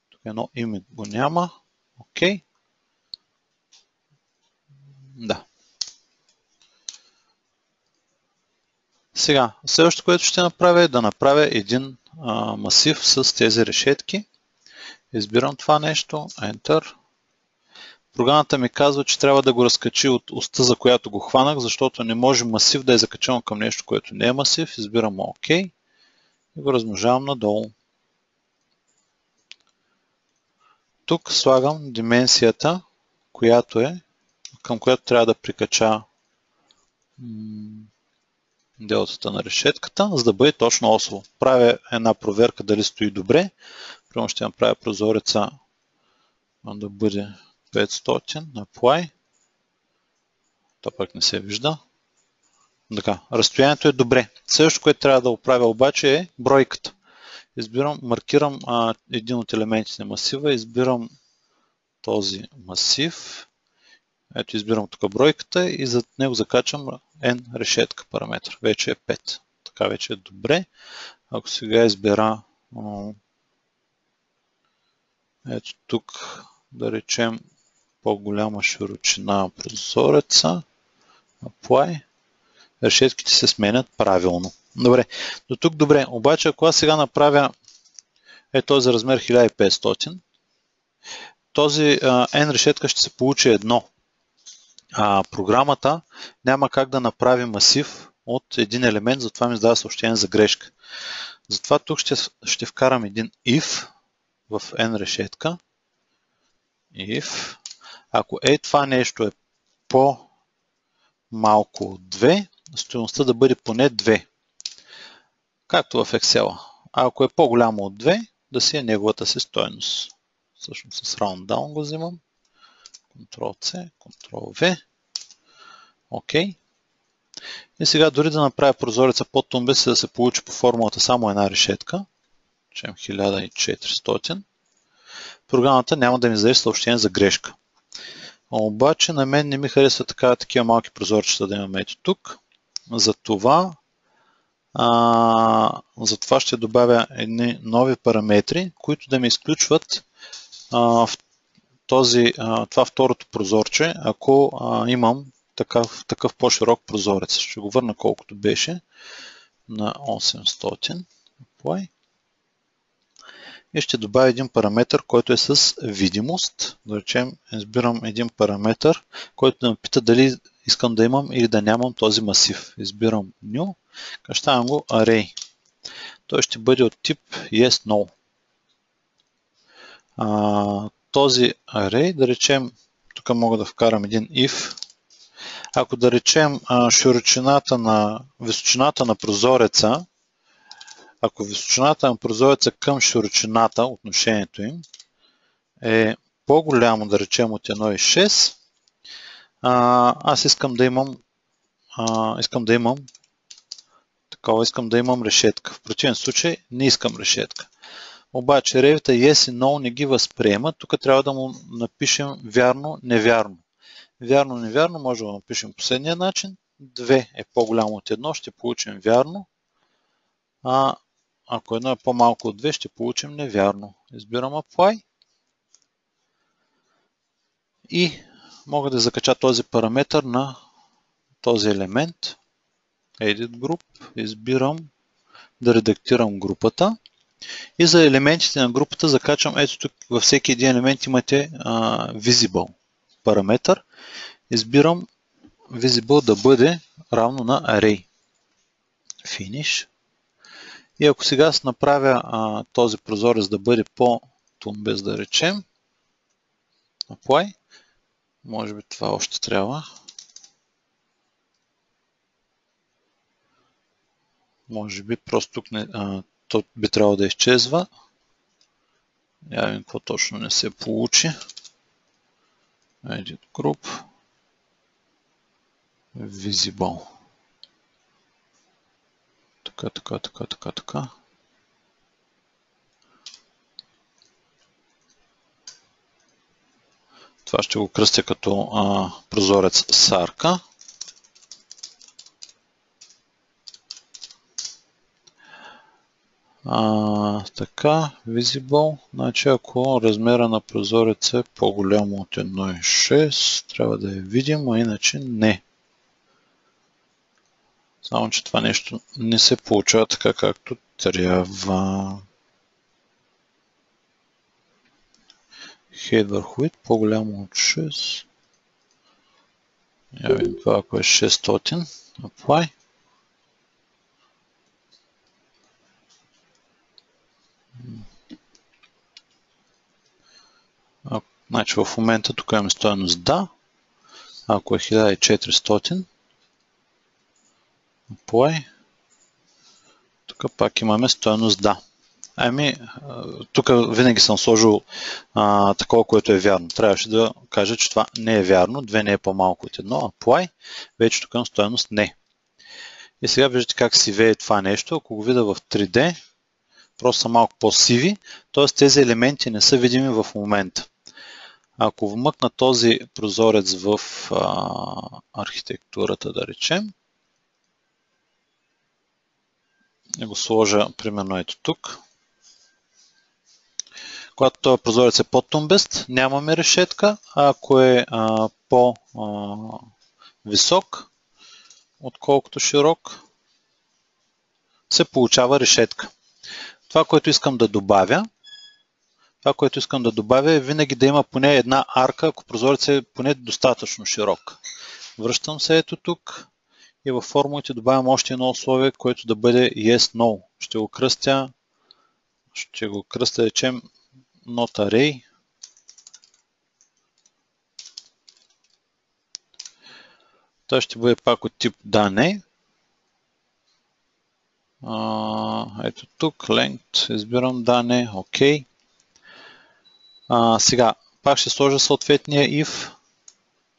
Тук едно име го няма. Окей. Да. Сега, следващото, което ще направя е да направя един масив с тези решетки. Избирам това нещо, Enter. Програмата ми казва, че трябва да го разкачи от оста, за която го хванах, защото не може масив да е закачен към нещо, което не е масив. Избирам ОК и го размножавам надолу. Тук слагам дименсията, към която трябва да прикача делтата на решетката, за да бъде точно осово. Правя една проверка дали стои добре. Примерно ще направя прозореца да бъде 500 на Apply. То пък не се вижда. Така, разстоянието е добре. Следващото, което трябва да оправя обаче е бройката. Маркирам един от елементите на масива, избирам този масив. Ето избирам тук бройката и зад него закачам n решетка параметър. Вече е 5. Така вече е добре. Ако сега избера ето тук, да речем по-голяма широчина прозореца, Apply, решетките се сменят правилно. Добре, до тук добре. Обаче ако аз сега направя този размер 1500, този n решетка ще се получи едно. Програмата няма как да направи масив от един елемент, затова ми издава съобщение за грешка. Затова тук ще вкарам един if в n решетка. If. Ако това нещо е по-малко от 2, стойността да бъде поне 2. Както в Excel. А ако е по-голямо от 2, да си е неговата си стойност. Всъщност с round-down го взимам. Ctrl-C, Ctrl-V. Окей. И сега дори да направя прозореца под тумбе, за да се получи по формулата само една решетка, чем 1400, програмата няма да ми издаде съобщение за грешка. Обаче на мен не ми харесва такива малки прозорчета да имаме ето тук. Затова ще добавя едни нови параметри, които да ми изключват това второто прозорче, ако имам такъв по-широк прозорец. Ще го върна колкото беше на 800. И ще добавя един параметр, който е с видимост. Да речем, избирам един параметр, който да ме пита дали искам да имам или да нямам този масив. Избирам New, кащавам го Array. Той ще бъде от тип Yes, No. Този Array, да речем, тук мога да вкарам един if. Ако да речем височината на прозореца, ако височината на прозореца към широчината, отношението им, е по-голямо, да речем, от 1,6, аз искам да имам решетка. В противен случай не искам решетка. Обаче Revit Yes и No не ги възприема. Тук трябва да му напишем вярно, невярно. Вярно, невярно може да го напишем последния начин. 2 е по-голямо от 1, ще получим вярно. Ако едно е по-малко от 2, ще получим невярно. Избирам Apply. И мога да закача този параметър на този елемент. Edit Group. Избирам да редактирам групата. И за елементите на групата закачам, ето тук във всеки един елемент имате Visible параметър. Избирам Visible да бъде равно на Array. Finish. И ако сега направя този прозорец да бъде по-тумбез, да речем, Apply, може би това още трябва. Може би просто тук то би трябвало да изчезва. Я видим какво точно не се получи. Edit Group. Visible. Така. Това ще го кръстя като прозорец сарка. Така, visible. Значи ако размера на прозореца е по-голямо от 1,6, трябва да я видим, а иначе не. Само, че това нещо не се получава така, както трябва. Height върху width по-голямо от 6. Я видим това, ако е 600. Apply. Значи в момента тук имаме стойност да. Ако е 1400. Apply. Тук пак имаме стойност да. Тук винаги съм сложил такова, което е вярно. Трябваше да кажа, че това не е вярно. 2 не е по-малко от 1. Apply. Вече тук имам стойност не. И сега виждате как си вее това нещо. Ако го видя в 3D, просто са малко по-сиви. Т.е. тези елементи не са видими в момента. Ако вмъкна този прозорец в архитектурата, да речем, и го сложа примерно ето тук. Когато този прозорец е по-тумбест, нямаме решетка, а ако е по-висок, отколкото широк, се получава решетка. Това, което искам да добавя, е винаги да има поне една арка, ако прозорец е поне достатъчно широк. Връщам се ето тук и във формулите добавям още едно условие, което да бъде yes, no. Ще го кръстя, речем not array. Той ще бъде пак от тип да, не. Ето тук, length, избирам да, не, окей. Сега, пак ще сложа съответния if.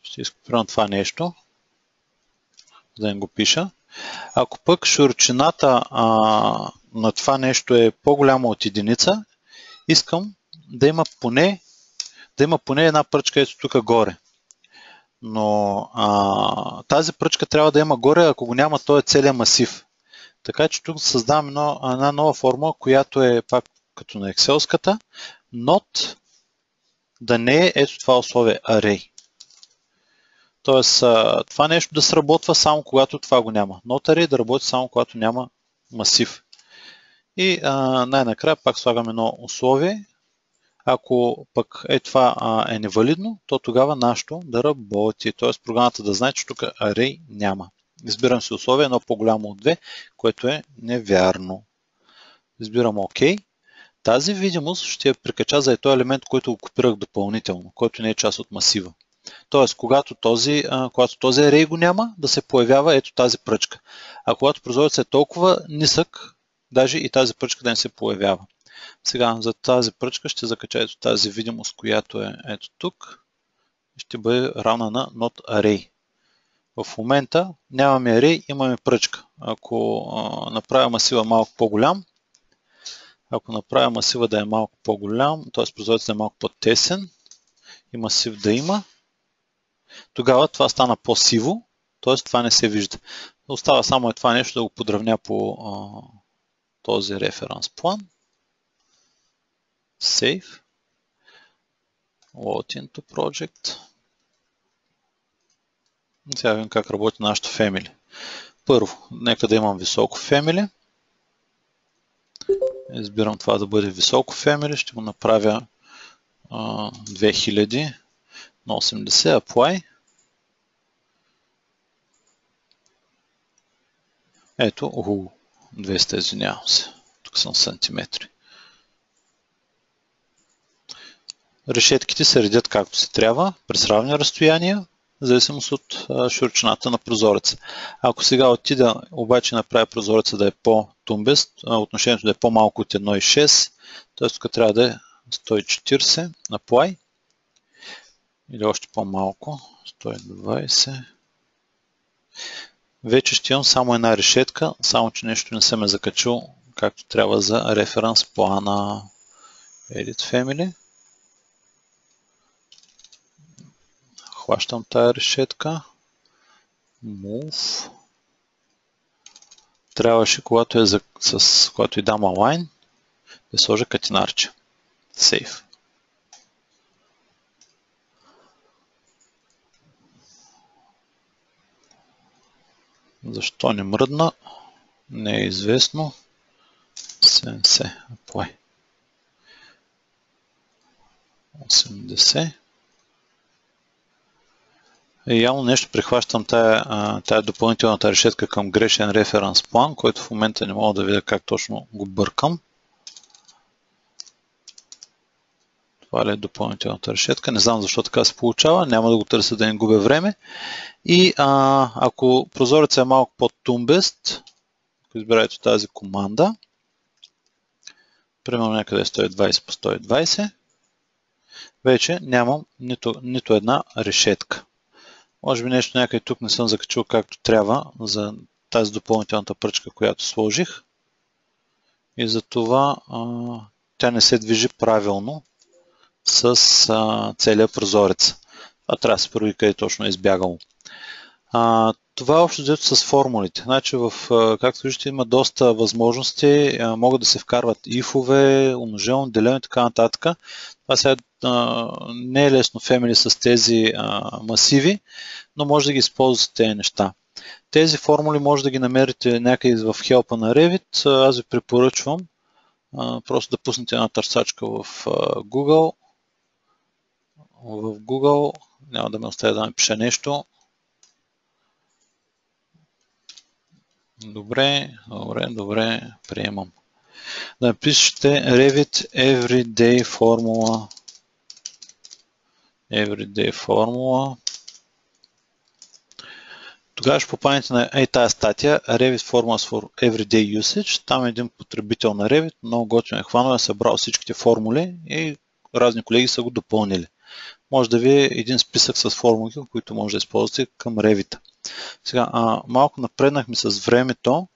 Ще изкопирам това нещо, за да не го пиша. Ако пък широчината на това нещо е по-голяма от единица, искам да има поне една пръчка ето тук горе. Но тази пръчка трябва да има горе, ако го няма, то е целият масив. Така че тук създавам една нова формула, която е пак като на Excel-ската, not да не е ето това условие array. Тоест това нещо да сработва само когато това го няма. Not array да работи само когато няма масив. И най-накрая пак слагам едно условие. Ако пък това е невалидно, то тогава нашето да работи. Т.е. програмата да знае, че тук array няма. Избирам си условие едно по-голямо от 2, което е невярно. Избирам OK. Тази видимост ще я прикача за този елемент, който го копирах допълнително, който не е част от масива. Тоест, когато този array го няма, да се появява ето тази пръчка. А когато прозорецът е толкова нисък, даже и тази пръчка да не се появява. Сега за тази пръчка ще закача ето тази видимост, която е ето тук. Ще бъде равна на not array. В момента нямаме array, имаме пръчка. Ако направя масива малко по-голям, да е малко по-голям, т.е. прозорецът да е малко по-тесен и масив да има, тогава това стана по-сиво, т.е. това не се вижда. Остава само това нещо да го подравня по този референс план. Save. Load into project. Сега видим как работи нашето family. Първо, нека да имам високо family. Избирам това да бъде високо family. Ще го направя 2000 на 80. Apply. Ето, 200, извинявам се. Тук съм сантиметри. Решетките се редят както се трябва, през равни разстояния в зависимост от широчината на прозореца. Ако сега отида обаче направя прозореца да е по-тумбест, отношението да е по-малко от 1,6, т.е. тук трябва да е 140 apply, или още по-малко, 120. Вече ще имам само една решетка, само че нещо не съм е закачил както трябва за референс плана. Edit Family. Хващам тая решетка. Move. Трябваше, когато й дам align, да сложа катинарче. Save. Защо не мръдна? Не е известно. 70. Apply. 80. Явно нещо прихващам тая допълнителната решетка към грешен референс план, който в момента не мога да видя как точно го бъркам. Това ли е допълнителната решетка? Не знам защо така се получава. Няма да го търся да не губя време. И ако прозорецът е малко по-тумбест, ако избирате тази команда, примерно някъде 120 по 120, вече нямам нито една решетка. Може би нещо някъде тук не съм закачил както трябва за тази допълнителната пръчка, която сложих. И затова тя не се движи правилно с целия прозорец. Това трябва да се провери къде точно е избягало. Това е общо взето с формулите. Значи, както виждате, има доста възможности. Могат да се вкарват if-ове, умножено, делено и така нататък. Това сега не е лесно family с тези масиви, но може да ги използвате тези неща. Тези формули може да ги намерите някъде в хелпа на Revit. Аз ви препоръчвам просто да пуснете една търсачка в Google. В Google няма да ме оставя да напиша нещо. Добре, приемам. Да напишете Revit Everyday Formula. Тогава ще попаднете на тази статия Revit Formulas for Everyday Usage. Там е един потребител на Revit, много готин е хванал, е събрал всичките формули и разни колеги са го допълнили. Може да ви е един списък с формули, които може да използвате към Revit. Сега, малко напреднахме с времето.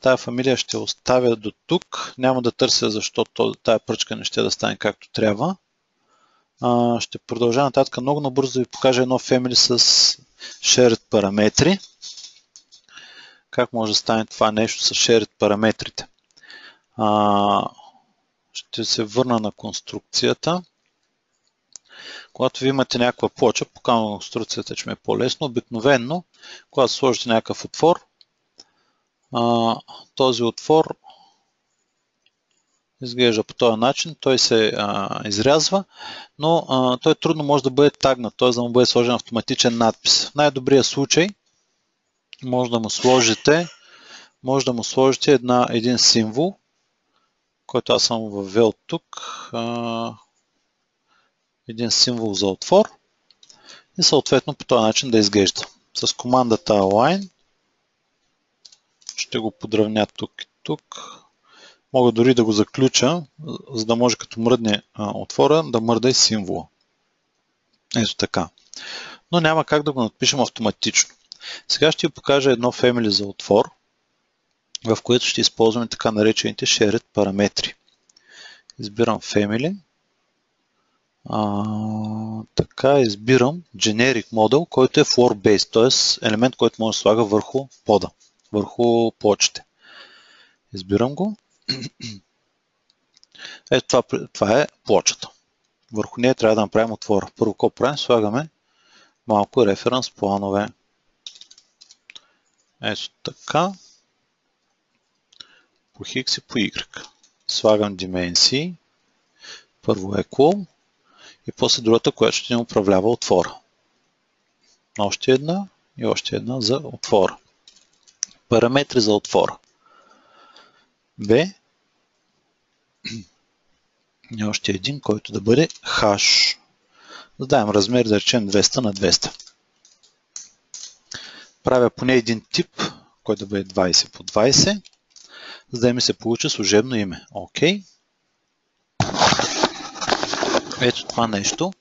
Тази фамилия ще оставя до тук. Няма да търся защо тая пръчка не ще да стане както трябва. Ще продължа нататък много набързо да ви покажа едно family с shared параметри. Как може да стане това нещо с shared параметрите? Ще се върна на конструкцията. Когато ви имате някаква плоча, покажа конструкцията, че ми е по-лесно. Обикновено, когато сложите някакъв отвор, този отвор изглежда по този начин, той се изрязва, но той трудно може да бъде тагнат, т.е. да му бъде сложен автоматичен надпис. В най-добрия случай може да му сложите един символ, който аз съм въвел тук, един символ за отвор и съответно по този начин да изглежда. С командата Align ще го подравня тук и тук. Мога дори да го заключа, за да може като мръдне отвора да мърда и символа. Ето така. Но няма как да го надпишем автоматично. Сега ще ви покажа едно family за отвор, в което ще използваме така наречените shared параметри. Избирам family. Така, избирам generic model, който е floor-based, т.е. елемент, който може да слага върху пода, върху плочите. Избирам го. Ето това е плочата. Върху нея трябва да направим отвора. Първо, какво правим? Слагаме малко референс планове. Ето така. По X и по Y. Слагам дименсии. Първо equal. И после другата, която ще ни управлява отвора. Още една и още една за отвора. Параметри за отвора. B. И още един, който да бъде hash. Задавам размер, да речем 200 на 200. правя поне един тип, който да бъде 20 по 20, за да ми се получи служебно име. Окей. Ето това нещо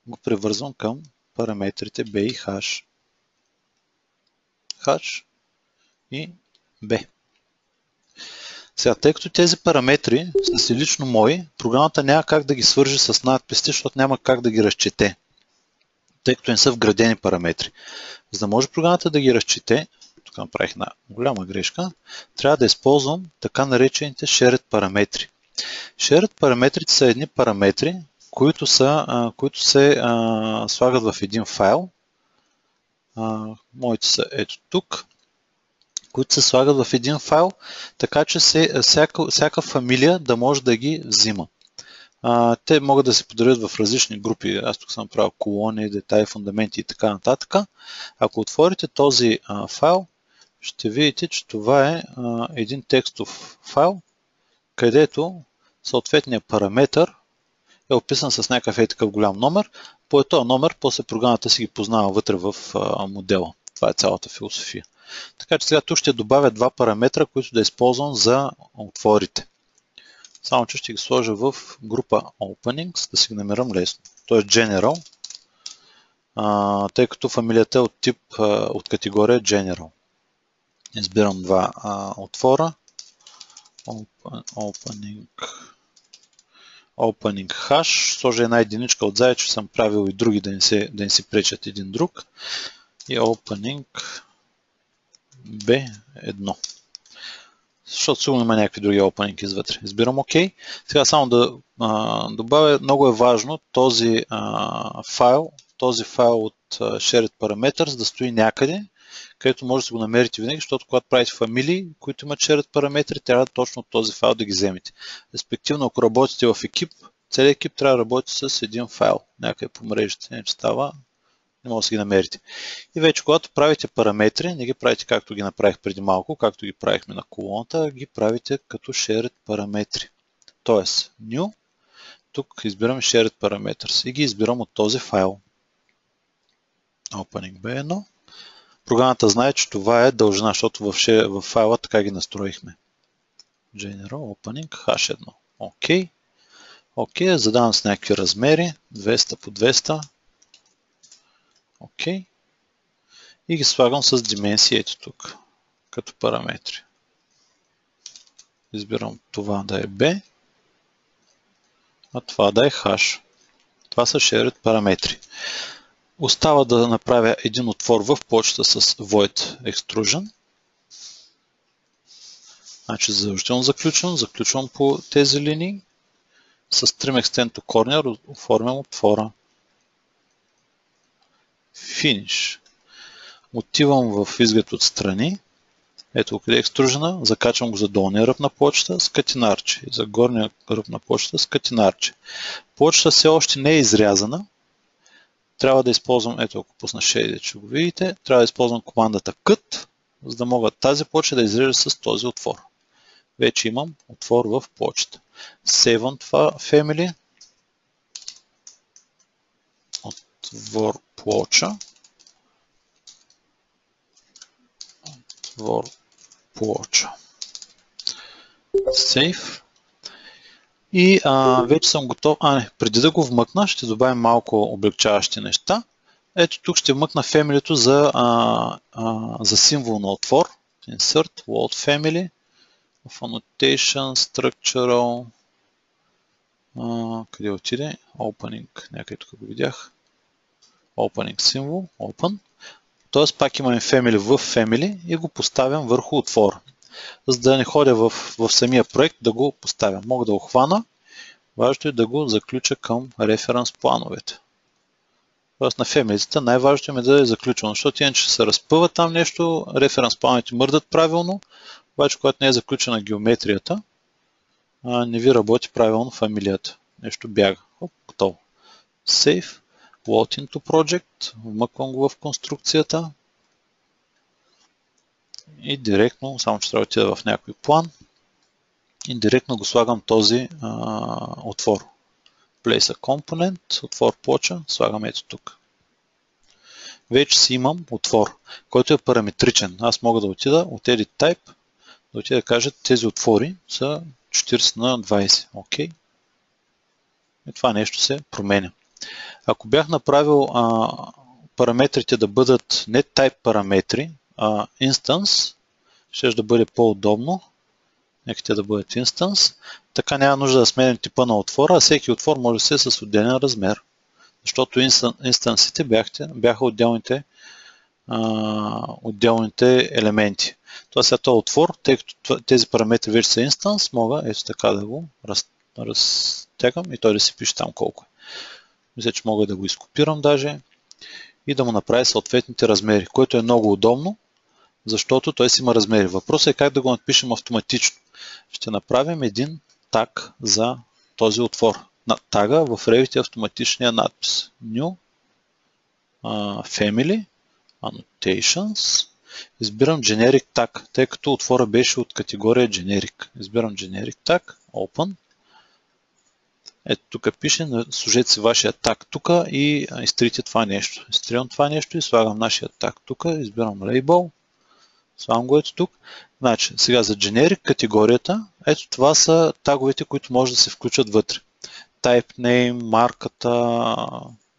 го превързвам към параметрите B и H. H и B. Сега, тъй като тези параметри са си лично мои, програмата няма как да ги свържи с надписите, защото няма как да ги разчете, тъй като не са вградени параметри. За да може програмата да ги разчете, тук направих една голяма грешка, трябва да използвам така наречените shared параметри. Shared параметрите са едни параметри, които се слагат в един файл. Моите са ето тук, които се слагат в един файл, така че всяка фамилия да може да ги взима. Те могат да се подредят в различни групи. Аз тук съм правил колони, детайли, фундаменти и така нататък. Ако отворите този файл, ще видите, че това е един текстов файл, където съответният параметър е описан с някакъв такъв голям номер. По този номер, после програмата си ги познава вътре в модела. Това е цялата философия. Така че сега тук ще добавя два параметра, които да използвам за отворите. Само че ще ги сложа в група Openings, да си ги намерам лесно. То е General, тъй като фамилията е от тип, от категория General. Избирам два отвора. Opening Hash. Сложа една единичка отзад, че съм правил и други да не си пречат един друг. И Opening B1. Защото сигурно има някакви други opening извътре. Избирам OK. Сега само да добавя, много е важно този файл от shared parameters да стои някъде, където може да го намерите винаги, защото когато правите фамилии, които имат shared параметри, трябва точно този файл да ги вземете. Респективно, ако работите в екип, целият екип трябва да работи с един файл, някъде по мрежите, иначе става, не може да ги намерите. И вече, когато правите параметри, не ги правите както ги направих преди малко, както ги правихме на колоната, ги правите като shared параметри. Тоест, new, тук избираме shared parameters и ги избирам от този файл. Opening B1. Програмата знае, че това е дължина, защото в файла така ги настроихме. General Opening H1. OK. OK, задавам с някакви размери, 200 по 200. OK. И ги слагам с дименсии ето тук, като параметри. Избирам това да е B, а това да е H. Това са shared параметри. Остава да направя един отвор в почта с Void Extrusion. Значи задължително заключвам по тези линии. С Trim Extend to Corner оформям отвора. Finish. Отивам в изглед отстрани. Ето къде е екстружена. Закачвам го за долния ръб на почта с катинарче. И за горния ръб на почта с катинарче. Почта все още не е изрязана. Трябва да използвам, ето ако пусна shade, че го видите, трябва да използвам командата cut, за да мога тази почта да изрежа с този отвор. Вече имам отвор в почта. Сейвам това family. Отвор плоча. Отвор плоча. Save. И вече съм готов. Преди да го вмъкна, ще добавим малко облегчаващи неща. Ето тук ще вмъкна фемилито за символ на отвор. Insert, World Family, в Annotation, Structural, къде отиде? Opening, някъде тук го видях. Opening символ, Open. Тоест пак имаме Family в Family и го поставям върху отвора. За да не ходя в самия проект да го поставям. Мога да го хвана. Важното е да го заключа към референс плановете. Тоест на фемилицата най-важното им е да е заключено, защото иначе се разпъва там нещо, референс плановете мърдат правилно, обаче когато не е заключена геометрията, не ви работи правилно фамилията. Нещо бяга. Хоп, готово. Save, Load into Project, вмъквам го в конструкцията и директно, само че трябва да отида в някой план, и директно го слагам този отвор. Place a component, отвор плоча, слагам ето тук. вече си имам отвор, който е параметричен. Аз мога да отида от Edit Type, да отида да кажа, тези отвори са 40 на 20. Окей. И това нещо се променя. Ако бях направил параметрите да бъдат не type параметри, а instance, ще да бъде по-удобно. Нека те да бъдат instance. Така няма нужда да сменим типа на отвора, а всеки отвор може да се с отделен размер. Защото инстансите бяха отделните елементи. Това сега този отвор, тъй като тези параметри вече са инстанс, мога ето така да го разтягам и той да си пише там колко е. Мисля, че мога да го изкопирам даже и да му направя съответните размери, което е много удобно, защото той си има размери. Въпросът е как да го напишем автоматично. Ще направим един таг за този отвор. На тага в Revit е автоматичния надпис. New Family Annotations. Избирам Generic Tag, тъй като отвора беше от категория Generic. Избирам Generic Tag, Open. Ето тук пише, сложете си вашия таг тук и изтрите това нещо. Изтривам това нещо и слагам нашия таг тук, избирам Label, слагам го ето тук. Значи, сега за Generic категорията, ето това са таговете, които може да се включат вътре. Type Name, марката,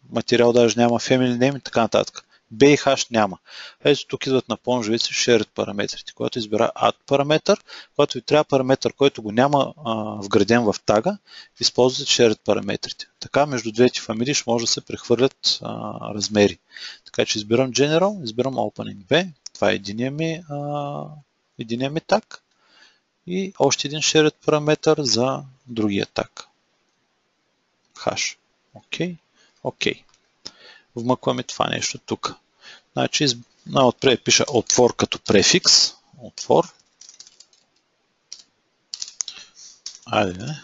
материал даже няма, Family Name и така нататък. B и H няма. Ето тук идват на помощ си Shared параметрите. Когато избира Add параметър, когато ви трябва параметър, който го няма вграден в тага, използвате Shared параметрите. Така между двете фамилии ще може да се прехвърлят размери. Така че избирам General, избирам Opening B. Това е единия ми таг. И още един Shared параметър за другия таг. Hash. Окей. Вмъкваме това нещо тук. Значи, отпред пиша отвор като префикс. Отвор.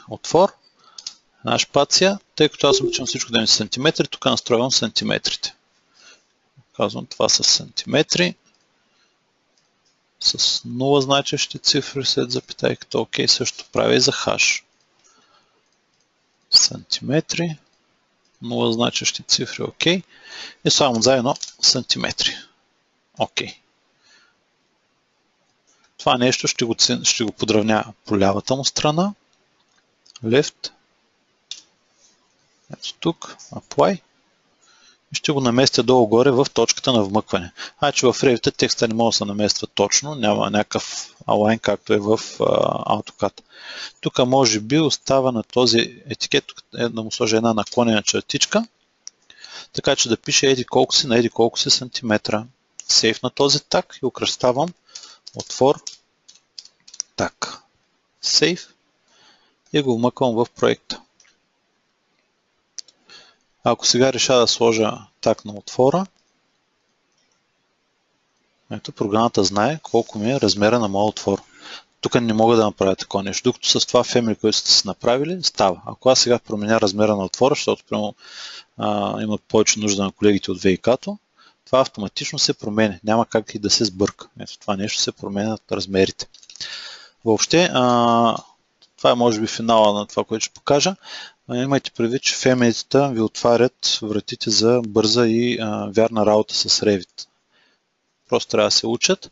Отвор. Една шпация. Тъй като аз обичам всичко да ми са сантиметри, тук настройвам сантиметрите. Казвам, това са сантиметри. С 0 значещи цифри след запитайката. Окей, също правя и за хаш. Сантиметри. 0 значещи цифри, окей. И само заедно сантиметри. Окей. Това нещо ще го подравня по лявата му страна. Left. Ето тук. Apply. И ще го наместя долу-горе в точката на вмъкване. Значи в Revit текста не може да се намества точно, няма някакъв align, както е в AutoCAD. Тук може би остава на този етикет да му сложа една наклонена чертичка, така че да пише еди колко си на еди колко си сантиметра. Сейф на този таг и укращавам отвор таг. Сейф и го вмъквам в проекта. Ако сега реша да сложа таг на отвора, ето програмата знае колко ми е размера на моят отвор. Тук не мога да направя такова нещо, докато с това Family, което сте си направили, става. Ако аз сега променя размера на отвора, защото прямо има повече нужда на колегите от ВИК-то, това автоматично се променя. Няма как и да се сбърка. Ето това нещо се променят размерите. Въобще, това е може би финала на това, което ще покажа. Имайте предвид, че фемелитата ви отварят вратите за бърза и вярна работа с Revit. Просто трябва да се учат.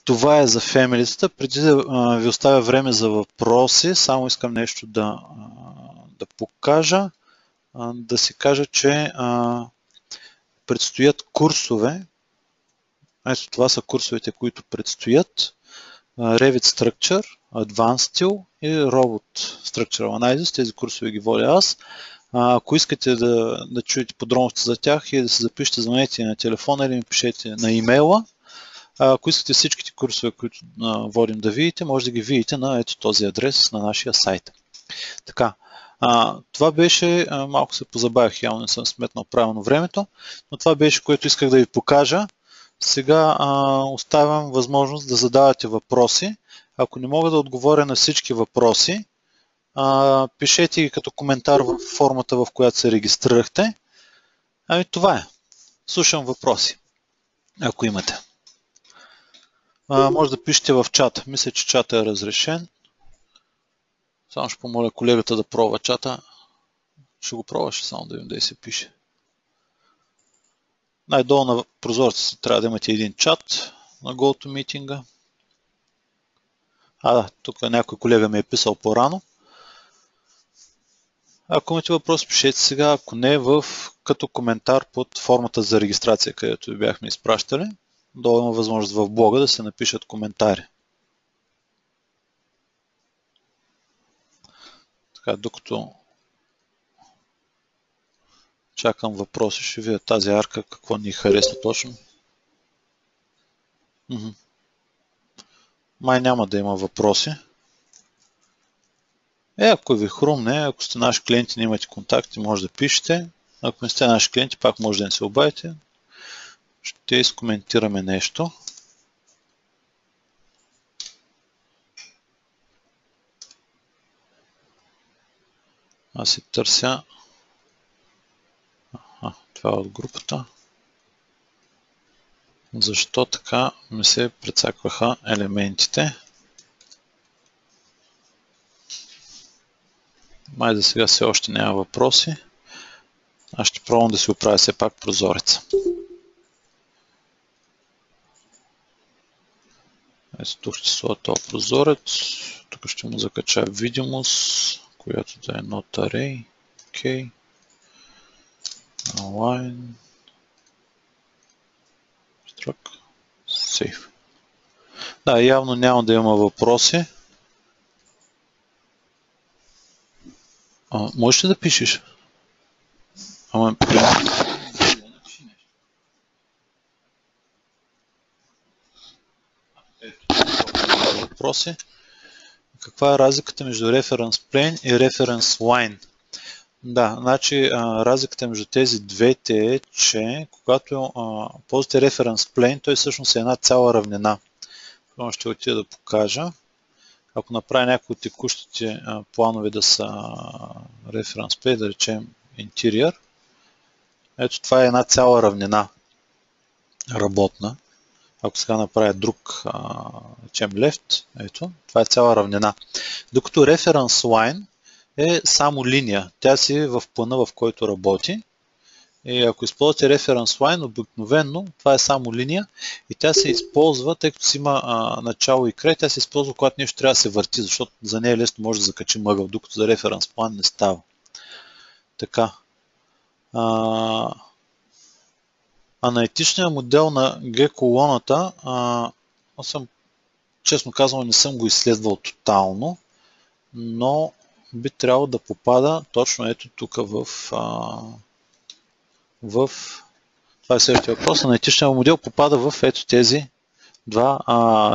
Това е за фемелитата. Преди да ви оставя време за въпроси, само искам нещо да покажа. Да си кажа, че предстоят курсове. Ето това са курсовете, които предстоят. Revit Structure, Advanced Steel и Robot Structural Analysis. Тези курсове ги водя аз. Ако искате да чуете подробности за тях и да се запишете, звънете на телефона или ми пишете на имейла. Ако искате всичките курсове, които водим да видите, може да ги видите на ето този адрес на нашия сайт. Така, това беше, малко се позабавих, явно не съм сметнал правилно времето, но това беше, което исках да ви покажа. Сега оставям възможност да задавате въпроси. Ако не мога да отговоря на всички въпроси, пишете ги като коментар в формата, в която се регистрирахте. Ами това е. Слушам въпроси, ако имате. Може да пишете в чата. Мисля, че чата е разрешен. Само ще помоля колегата да пробва чата. Ще го пробваш, само да видим да се пише. Най-долу на прозорца си трябва да имате един чат на GoToMeeting. Тук някой колега ми е писал по-рано. Ако имате въпрос, пишете сега, ако не като коментар под формата за регистрация, където ви бяхме изпращали. Долу има възможност в блога да се напишат коментари. Така, докато чакам въпроси, ще видя тази арка, какво ни харесва точно. Май няма да има въпроси. Ако ви хрумне, ако сте наши клиенти, не имате контакти, може да пишете. Ако не сте наши клиенти, пак може да не се обадите. Ще изкоментираме нещо. Аз си търся. Това е от групата. Защо така ми се прецакваха елементите? Май за сега все още няма въпроси. Аз ще пробвам да си оправя все пак прозореца. Ето тук ще сложа този прозорец. Тук ще му закача видимост, която да е not array. OK. Align. Save. Да, явно няма да има въпроси. Можеш ли да пишеш? Въпроси. Каква е разликата между Reference Plane и Reference Line? Да, значи разликата между тези двете е, че когато ползвате Reference Plane, той всъщност е една цяла равнина. Това ще отида да покажа. Ако направя някои от текущите планове да са Reference Plane, да речем Interior, ето това е една цяла равнина работна. Ако сега направя друг, речем Left, ето, това е цяла равнина. Докато Reference Line е само линия. Тя си е в плана, в който работи. И ако използвате Reference Line, обикновено това е само линия и тя се използва, тъй като си има начало и край, тя се използва, когато нещо трябва да се върти, защото за нея лесно може да закачи мъгъл, докато за Reference Line не става. Така. Аналитичният модел на G-колоната, аз съм, честно казвам, не съм го изследвал тотално, но би трябвало да попада точно ето тук това е следващия въпрос. Аналитичният модел попада в ето тези два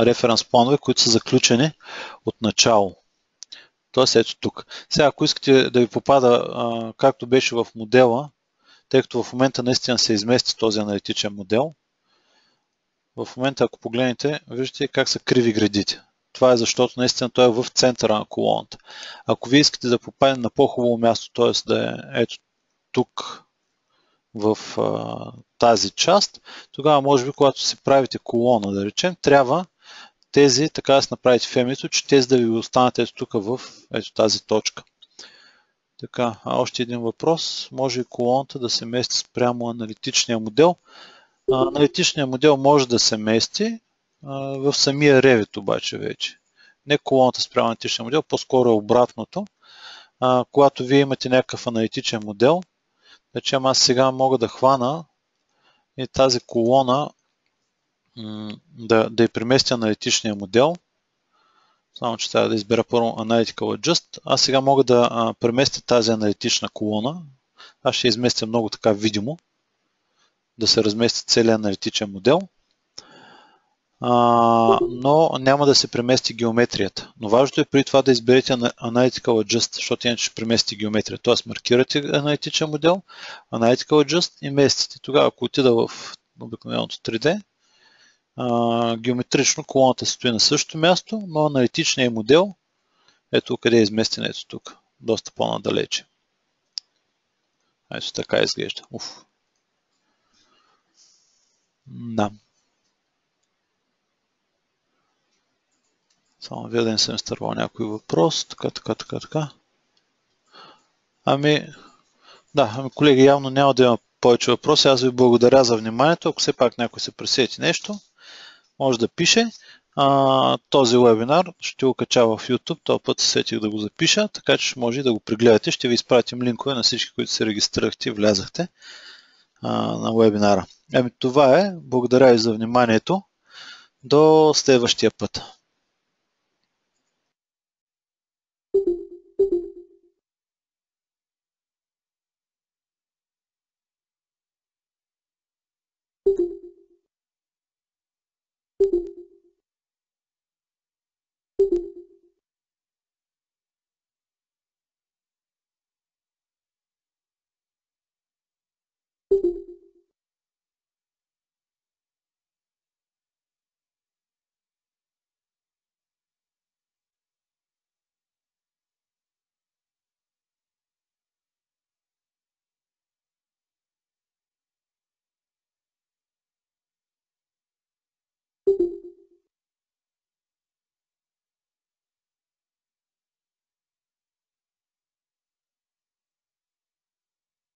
референс планове, които са заключени от начало. Тоест ето тук. Сега, ако искате да ви попада както беше в модела, тъй като в момента наистина се измести този аналитичен модел, в момента, ако погледнете, виждате как са криви гредите. Това е защото наистина той е в центъра на колоната. Ако вие искате да попадете на по-хубаво място, т.е. да е ето тук в тази част, тогава може би, когато си правите колона, да речем, трябва тези, така да си направите фемито, че тези да ви останат ето тук в ето тази точка. Така, още един въпрос. Може и колоната да се мести спрямо аналитичния модел. Аналитичният модел може да се мести в самия Revit обаче вече. Не колоната спрямо аналитичния модел, по-скоро е обратното. Когато вие имате някакъв аналитичен модел, да речем аз сега мога да хвана и тази колона да я преместя аналитичния модел. Само че трябва да избера първо Analytical Adjust. Аз сега мога да преместя тази аналитична колона. Аз ще изместя много така видимо, да се размести целият аналитичен модел. Но няма да се премести геометрията. Но важното е преди това да изберете Analytical Adjust, защото иначе ще премести геометрия. Тоест маркирате аналитичен модел, Analytical Adjust и местите. Тогава, ако отида в обикновеното 3D, геометрично колоната стои на същото място, но аналитичният модел, ето къде е изместен, ето тук, доста по-надалече. Ето така изглежда. Да. Само вие да не съм изтървал някой въпрос. Така. Колеги, явно няма да има повече въпроси. Аз ви благодаря за вниманието. Ако все пак някой се пресети нещо, може да пише. Този вебинар ще го кача в YouTube, този път се сетих да го запиша, така че може да го прегледате. Ще ви изпратим линкове на всички, които се регистрирахте и влязахте на вебинара. Това е. Благодаря ви за вниманието. До следващия път.